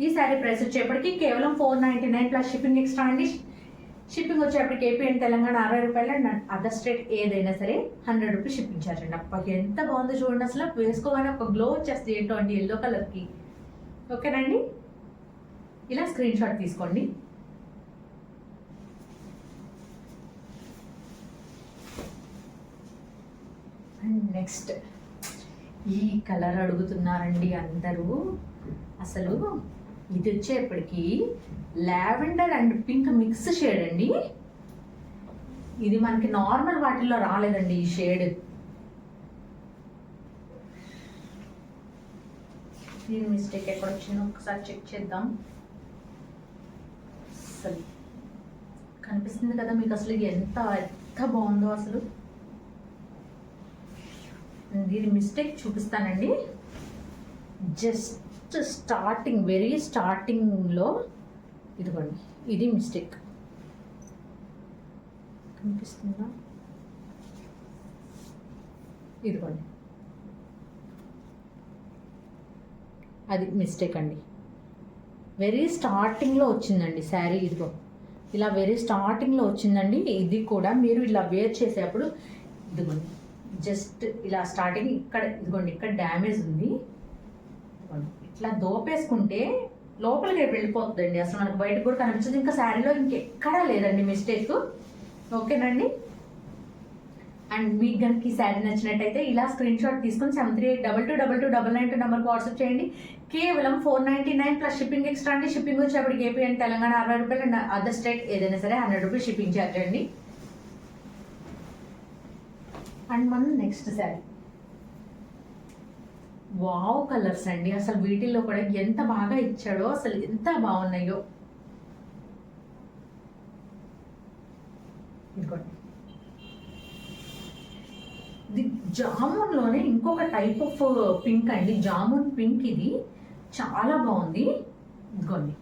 ఈ శారీ ప్రైస్ వచ్చేప్పటికి కేవలం 499 ప్లస్ షిప్పింగ్ ఎక్స్ట్రా అండి. షిప్పింగ్ వచ్చేప్పటికి ఏపీ అండ్ తెలంగాణ 60 రూపాయలు అండ్ అదర్ స్టేట్ ఏదైనా సరే 100 రూపీస్ షిప్పింగ్ ఛార్జ్ అండి. అప్ప ఎంత బాగుందో చూడండి. అసలు వేసుకోగానే ఒక గ్లో వచ్చేస్తుంది ఏంటో అండి ఎల్లో కలర్కి. ఓకేనండి, ఇలా స్క్రీన్ షాట్ తీసుకోండి. అండ్ నెక్స్ట్ ఈ కలర్ అడుగుతున్నారండి అందరూ. అసలు ఇది వచ్చేప్పటికి lavender and pink mix shade అండి. ఇది మనకి నార్మల్ వాటిల్లో రాలేదండి ఈ షేడ్. దీని మిస్టేక్ ఎక్కడ వచ్చిందో ఒకసారి చెక్ చేద్దాం. అసలు కనిపిస్తుంది కదా మీకు, అసలు ఎంత బాగుందో అసలు. దీని మిస్టేక్ చూపిస్తానండి. జస్ట్ స్టార్టింగ్, వెరీ స్టార్టింగ్లో ఇదిగోండి, ఇది మిస్టేక్ కనిపిస్తుందా? ఇదిగోండి, అది మిస్టేక్ అండి. వెరీ స్టార్టింగ్లో వచ్చిందండి శారీ. ఇదిగో ఇలా వెరీ స్టార్టింగ్లో వచ్చిందండి. ఇది కూడా మీరు ఇలా వేర్ చేసేటప్పుడు ఇదిగోండి, జస్ట్ ఇలా స్టార్టింగ్ ఇక్కడ ఇదిగోండి, ఇక్కడ డ్యామేజ్ ఉంది. ఇట్లా దోపేసుకుంటే లోపలికి వెళ్ళిపోతుందండి. అసలు మనకు బయటకు కూడా కనిపించదు. ఇంకా శారీలో ఇంకెక్కడా లేదండి మిస్టేక్. ఓకేనండి. అండ్ మీకు కనుక ఈ శారీ నచ్చినట్టయితే ఇలా స్క్రీన్ షాట్ తీసుకొని 73822299 నెంబర్కి వాట్సాప్ చేయండి. కేవలం 499 ప్లస్ షిప్పింగ్ ఎక్స్ట్రా అండి. షిప్పింగ్ వచ్చేప్పటికి ఏపీ అండ్ తెలంగాణ 60 రూపాయలు అండ్ అదర్ స్టేట్ ఏదైనా సరే 100 రూపీస్ షిప్పింగ్ ఛార్జ్ అండి. అండ్ మనం నెక్స్ట్ శారీ, వావ్ కలర్స్ అండి. అసలు వీటిల్లో కూడా ఎంత బాగా ఇచ్చాడో, అసలు ఎంత బాగున్నాయో. ఇదిగోండి, ఇది జామున్లోనే ఇంకొక టైప్ ఆఫ్ పింక్ అండి, జామున్ పింక్. ఇది చాలా బాగుంది. ఇదిగోండి,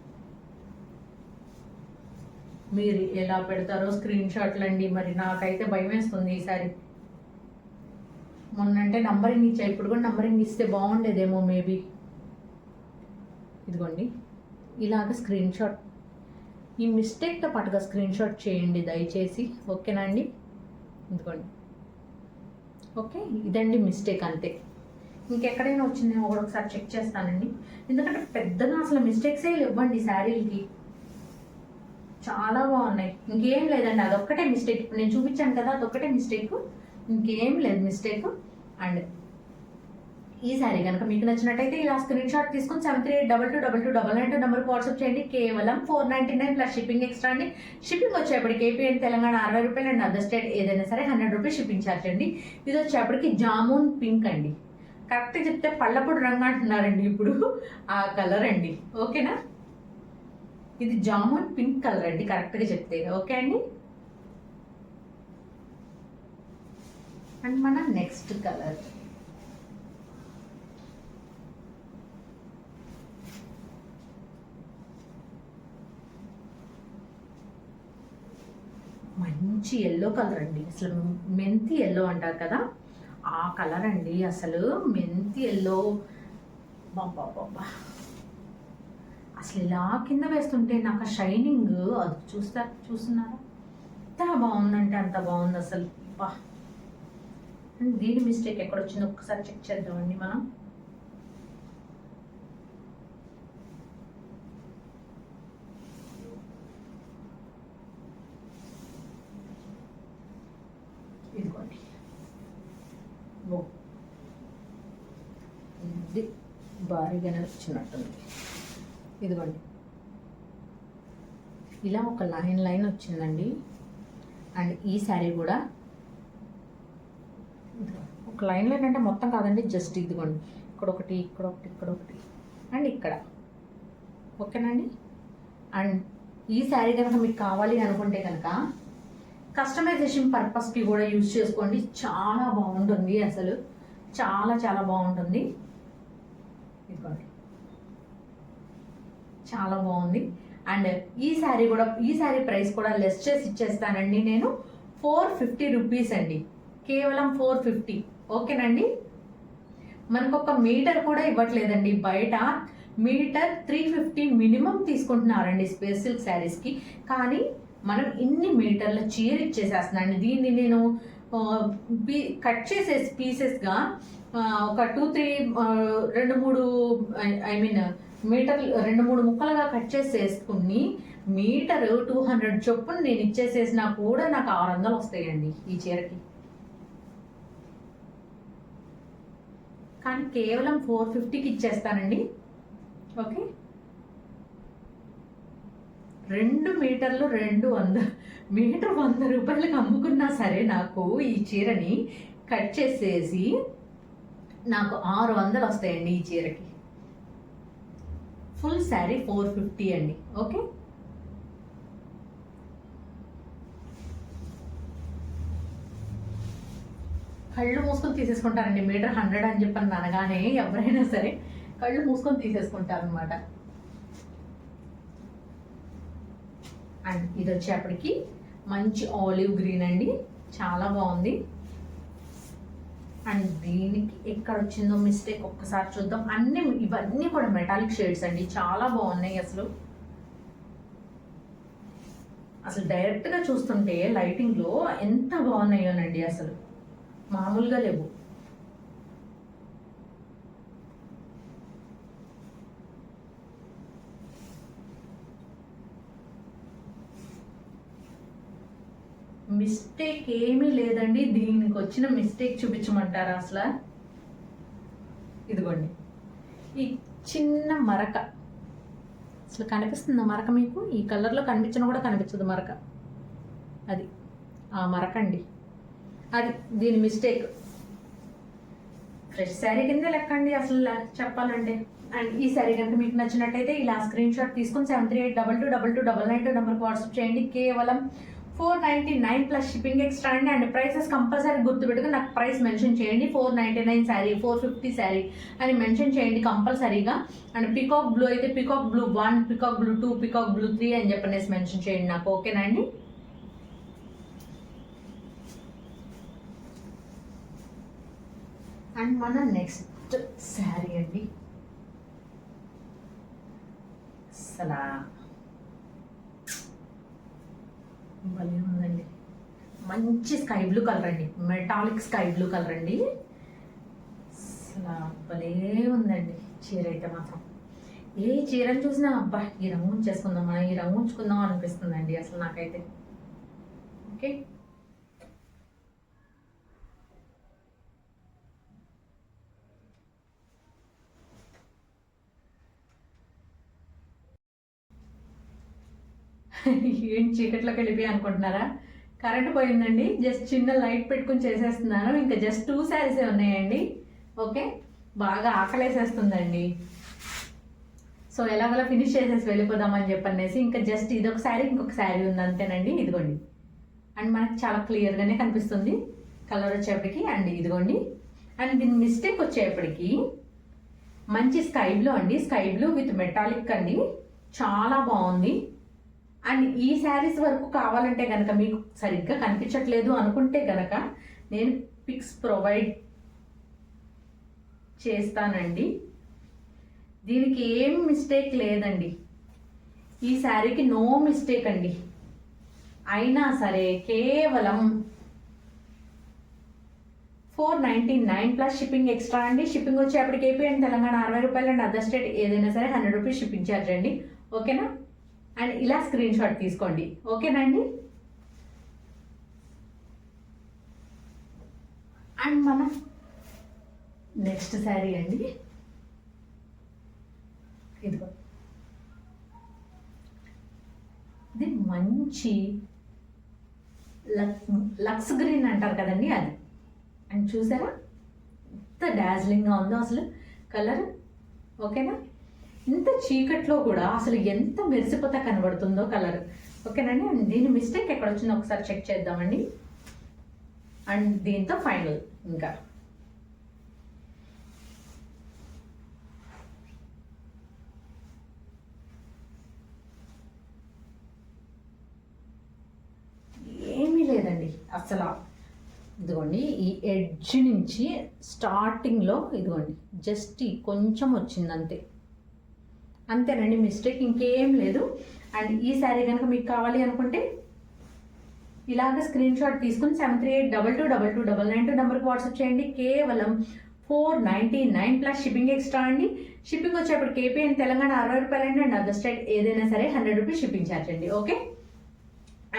మీరు ఎలా పెడతారో స్క్రీన్ షాట్లు అండి. మరి నాకైతే భయం వేస్తుంది ఈసారి. మొన్నంటే నంబరింగ్ ఇచ్చా, ఇప్పుడు కూడా నంబరింగ్ ఇస్తే బాగుండేదేమో మేబీ. ఇదిగోండి, ఇలాగ స్క్రీన్ షాట్, ఈ మిస్టేక్తో పాటుగా స్క్రీన్ షాట్ చేయండి దయచేసి, ఓకేనా అండి? ఇదిగోండి, ఓకే. ఇదండి మిస్టేక్, అంతే. ఇంకెక్కడైనా వచ్చిందేమో కూడా ఒకసారి చెక్ చేస్తానండి, ఎందుకంటే పెద్దగా అసలు మిస్టేక్సే ఇవ్వండి శారీలకి. చాలా బాగున్నాయి. ఇంకేం లేదండి, అదొక్కటే మిస్టేక్. ఇప్పుడు నేను చూపించాను కదా, అదొక్కటే మిస్టేక్, ఇంకేం లేదు మిస్టేక్. అండ్ ఈ శారీ కనుక మీకు నచ్చినట్టయితే ఇలా స్క్రీన్ షాట్ తీసుకుని 73822222 నెంబర్కి వాట్సాప్ చేయండి. కేవలం 499 ప్లస్ షిప్పింగ్ ఎక్స్ట్రా అండి. షిప్పింగ్ వచ్చేప్పటికి ఏపీ అండ్ తెలంగాణ 60 రూపాయలు అండి. అదర్ స్టేట్ ఏదైనా సరే 100 రూపీస్ షిప్పింగ్ ఛార్జ్ అండి. ఇది వచ్చేప్పటికి జామున్ పింక్ అండి. కరెక్ట్ చెప్తే పళ్ళప్పుడు రంగు అంటున్నారండి ఇప్పుడు, ఆ కలర్ అండి, ఓకేనా? ఇది జామున్ పింక్ కలర్ అండి కరెక్ట్గా చెప్తే, ఓకే అండి? అండ్ మన నెక్స్ట్ కలర్ మంచి ఎల్లో కలర్ అండి. అసలు మెంతి ఎల్లో అంటారు కదా, ఆ కలర్ అండి. అసలు మెంతి ఎల్లో, బాబా, అసలు ఇలా కింద వేస్తుంటే నాకు ఆ షైనింగ్ అది చూస్తున్నారా ఎంత బాగుందంటే అంత బాగుంది అసలు. బా, దీని మిస్టేక్ ఎక్కడ వచ్చిందో ఒకసారి చెక్ చేద్దామండి మనం. ఇదిగోండి, ఇది భారీగానే వచ్చినట్టుంది. ఇదిగోండి, ఇలా ఒక లైన్ వచ్చిందండి. అండ్ ఈ శారీ కూడా ఒక లైన్ అంటే మొత్తం కాదండి, జస్ట్ ఇదిగోండి, ఇక్కడ ఒకటి, ఇక్కడ ఒకటి, ఇక్కడ ఒకటి, అండ్ ఇక్కడ, ఓకేనండి? అండ్ ఈ శారీ కనుక మీకు కావాలి అనుకుంటే కనుక కస్టమైజేషన్ పర్పస్కి కూడా యూజ్ చేసుకోండి. చాలా బాగుంటుంది, అసలు చాలా చాలా బాగుంటుంది. ఇదిగోండి, చాలా బాగుంది. అండ్ ఈ శారీ ప్రైస్ కూడా లెస్ చేసి ఇచ్చేస్తానండి నేను. 450 రూపీస్ అండి, కేవలం 450, ఓకేనండి? మనకు ఒక మీటర్ కూడా ఇవ్వట్లేదండి బయట. మీటర్ 350 మినిమం తీసుకుంటున్నారండి స్పేస్ సిల్క్ శారీస్కి. కానీ మనం ఇన్ని మీటర్ల చీర ఇచ్చేసేస్తున్నాండి. దీన్ని నేను కట్ చేసే పీసెస్గా ఒక 2-3 ఐ మీన్ మీటర్ 2-3 ముక్కలుగా కట్ చేసేసుకుని మీటర్ 200 చొప్పున నేను ఇచ్చేసేసినా కూడా నాకు 600 వస్తాయండి ఈ చీరకి. కానీ కేవలం 450కి ఇచ్చేస్తానండి, ఓకే? 2 మీటర్లు 200 మీటర్ 100 రూపాయలకి అమ్ముకున్నా సరే నాకు ఈ చీరని కట్ చేసేసి నాకు 600 వస్తాయండి ఈ చీరకి. ఫుల్ శారీ 450 అండి, ఓకే? కళ్ళు మూసుకొని తీసేసుకుంటారండి. మీటర్ 100 అని చెప్పని అనగానే ఎవరైనా సరే కళ్ళు మూసుకొని తీసేసుకుంటారు అనమాట. అండ్ ఇది వచ్చేప్పటికి మంచి ఆలివ్ గ్రీన్ అండి, చాలా బాగుంది. అండ్ దీనికి ఎక్కడ వచ్చిందో మిస్టేక్ ఒక్కసారి చూద్దాం. ఇవన్నీ కూడా మెటాలిక్ షేడ్స్ అండి, చాలా బాగున్నాయి. అసలు డైరెక్ట్గా చూస్తుంటే లైటింగ్లో ఎంత బాగున్నాయోనండి, అసలు మామూలుగా లేవు. మిస్టేక్ ఏమీ లేదండి. దీనికి వచ్చిన మిస్టేక్ చూపించమంటారా అసలు? ఇదిగోండి, ఈ చిన్న మరక అసలు కనిపిస్తుందా మరక మీకు? ఈ కలర్లో కనిపించినా కూడా కనిపించదు మరక, అది ఆ మరక అండి. అది దీని మిస్టేక్. ఫ్రెష్ శారీ కింద లెక్క అండి అసలు చెప్పాలంటే. అండ్ ఈ శారీ కనుక మీకు నచ్చినట్టయితే ఇలా స్క్రీన్ షాట్ తీసుకుని 73822299 నెంబర్కి వాట్సాప్ చేయండి. కేవలం 499 ప్లస్ షిప్పింగ్ ఎక్స్ట్రా అండి. అండ్ ప్రైసెస్ కంపల్సరీ గుర్తుపెట్టుకుని నాకు ప్రైస్ మెన్షన్ చేయండి. 499 శారీ, 450 శారీ అని మెన్షన్ చేయండి కంపల్సరీగా. అండ్ పికాక్ బ్లూ అయితే peacock blue 1, peacock blue 2, peacock blue 3 అని చెప్పనేసి మెన్షన్ చేయండి నాకు. ఓకేనా అండి? అండ్ మన నెక్స్ట్ శారీ అండి, అసలు భలే ఉందండి. మంచి స్కై బ్లూ కలర్ అండి, మెటాలిక్ స్కై బ్లూ కలర్ అండి. అసలు భలే ఉందండి చీర అయితే మాత్రం. ఏ చీరను చూసినా అబ్బా ఈ రంగు ఉంచేసుకుందాం, మనం ఈ రంగు ఉంచుకుందాం అనిపిస్తుందండి అసలు నాకైతే. ఓకే, ఏంటి చీకట్లోకి వెళ్ళిపోయి అనుకుంటున్నారా? కరెంట్ పోయిందండి, జస్ట్ చిన్న లైట్ పెట్టుకుని చేసేస్తున్నాను. ఇంకా జస్ట్ 2 శారీసే ఉన్నాయండి. ఓకే, బాగా ఆకలేసేస్తుందండి. సో ఎలాగోలా ఫినిష్ చేసేసి వెళ్ళిపోదామని చెప్పనేసి ఇంకా జస్ట్ ఇదొక శారీ, ఇంకొక శారీ ఉంది అంతేనండి. ఇదిగోండి, అండ్ మనకి చాలా క్లియర్గానే కనిపిస్తుంది కలర్ వచ్చేప్పటికి. అండ్ ఇదిగోండి, అండ్ దీని మిస్టేక్ వచ్చేప్పటికి మంచి స్కై బ్లూ అండి, స్కై బ్లూ విత్ మెటాలిక్ అండి, చాలా బాగుంది. అండ్ ఈ శారీస్ వరకు కావాలంటే కనుక మీకు సరిగ్గా కనిపించట్లేదు అనుకుంటే కనుక నేను పిక్స్ ప్రొవైడ్ చేస్తానండి. దీనికి ఏం మిస్టేక్ లేదండి, ఈ శారీకి నో మిస్టేక్ అండి. అయినా సరే కేవలం 499 ప్లస్ షిప్పింగ్ ఎక్స్ట్రా అండి. షిప్పింగ్ వచ్చేప్పటికి ఏపీ అండ్ తెలంగాణ 60 రూపాయలు అండ్ అదర్ స్టేట్ ఏదైనా సరే 100 రూపీస్ షిప్పింగ్ ఛార్జ్ అండి. ఓకేనా? అండ్ ఇలా స్క్రీన్ షాట్ తీసుకోండి. ఓకేనండి? అండ్ మన నెక్స్ట్ శారీ అండి, ఇదిగో ఇది మంచి లక్స్ గ్రీన్ అంటారు కదండి అది. అండ్ చూసారా ఎంత డాజ్లింగ్గా ఉందో అసలు కలర్. ఓకేనా? ఇంత చీకట్లో కూడా అసలు ఎంత మెరిసిపోతా కనబడుతుందో కలర్. ఓకేనండి? అండ్ దీని మిస్టేక్ ఎక్కడ వచ్చిందో ఒకసారి చెక్ చేద్దామండి. అండ్ దీంతో ఫైనల్ ఇంకా ఏమీ లేదండి అసలు. ఇదిగోండి ఈ ఎడ్జ్ నుంచి స్టార్టింగ్లో ఇదిగోండి జస్ట్ కొంచెం వచ్చింది అంతే, అంతేనండి మిస్టేక్, ఇంకేం లేదు. అండ్ ఈ శారీ కనుక మీకు కావాలి అనుకుంటే ఇలాగ స్క్రీన్ షాట్ తీసుకుని 7382222992 నెంబర్కి వాట్సాప్ చేయండి. కేవలం 499 ప్లస్ షిప్పింగ్ ఎక్స్ట్రా అండి. షిప్పింగ్ వచ్చేప్పటికి ఏపీ అండ్ తెలంగాణ 60 రూపాయలు అండ్ అదర్ స్టేట్ ఏదైనా సరే 100 రూపీస్ షిప్పింగ్ ఛార్జ్ అండి. ఓకే,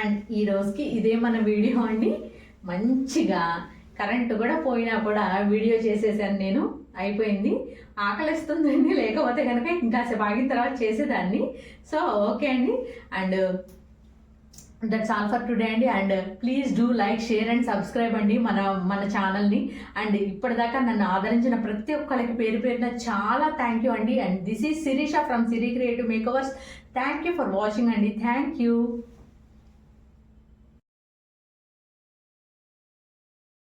అండ్ ఈ రోజుకి ఇదే మన వీడియో అండి. మంచిగా కరెంటు కూడా పోయినా కూడా వీడియో చేసేసాను నేను, అయిపోయింది. ఆకలిస్తుందండి, లేకపోతే కనుక ఇంకాసేపు ఆగిన తర్వాత చేసేదాన్ని. సో ఓకే అండి, and that's all for today అండి. And please do like, share and subscribe అండి మన ఛానల్ని. అండ్ ఇప్పటిదాకా నన్ను ఆదరించిన ప్రతి ఒక్కరికి పేరు పేరున చాలా థ్యాంక్ యూ అండి. And this is Sirisha from Siri creative makeovers. Thank you for watching అండి. Thank you.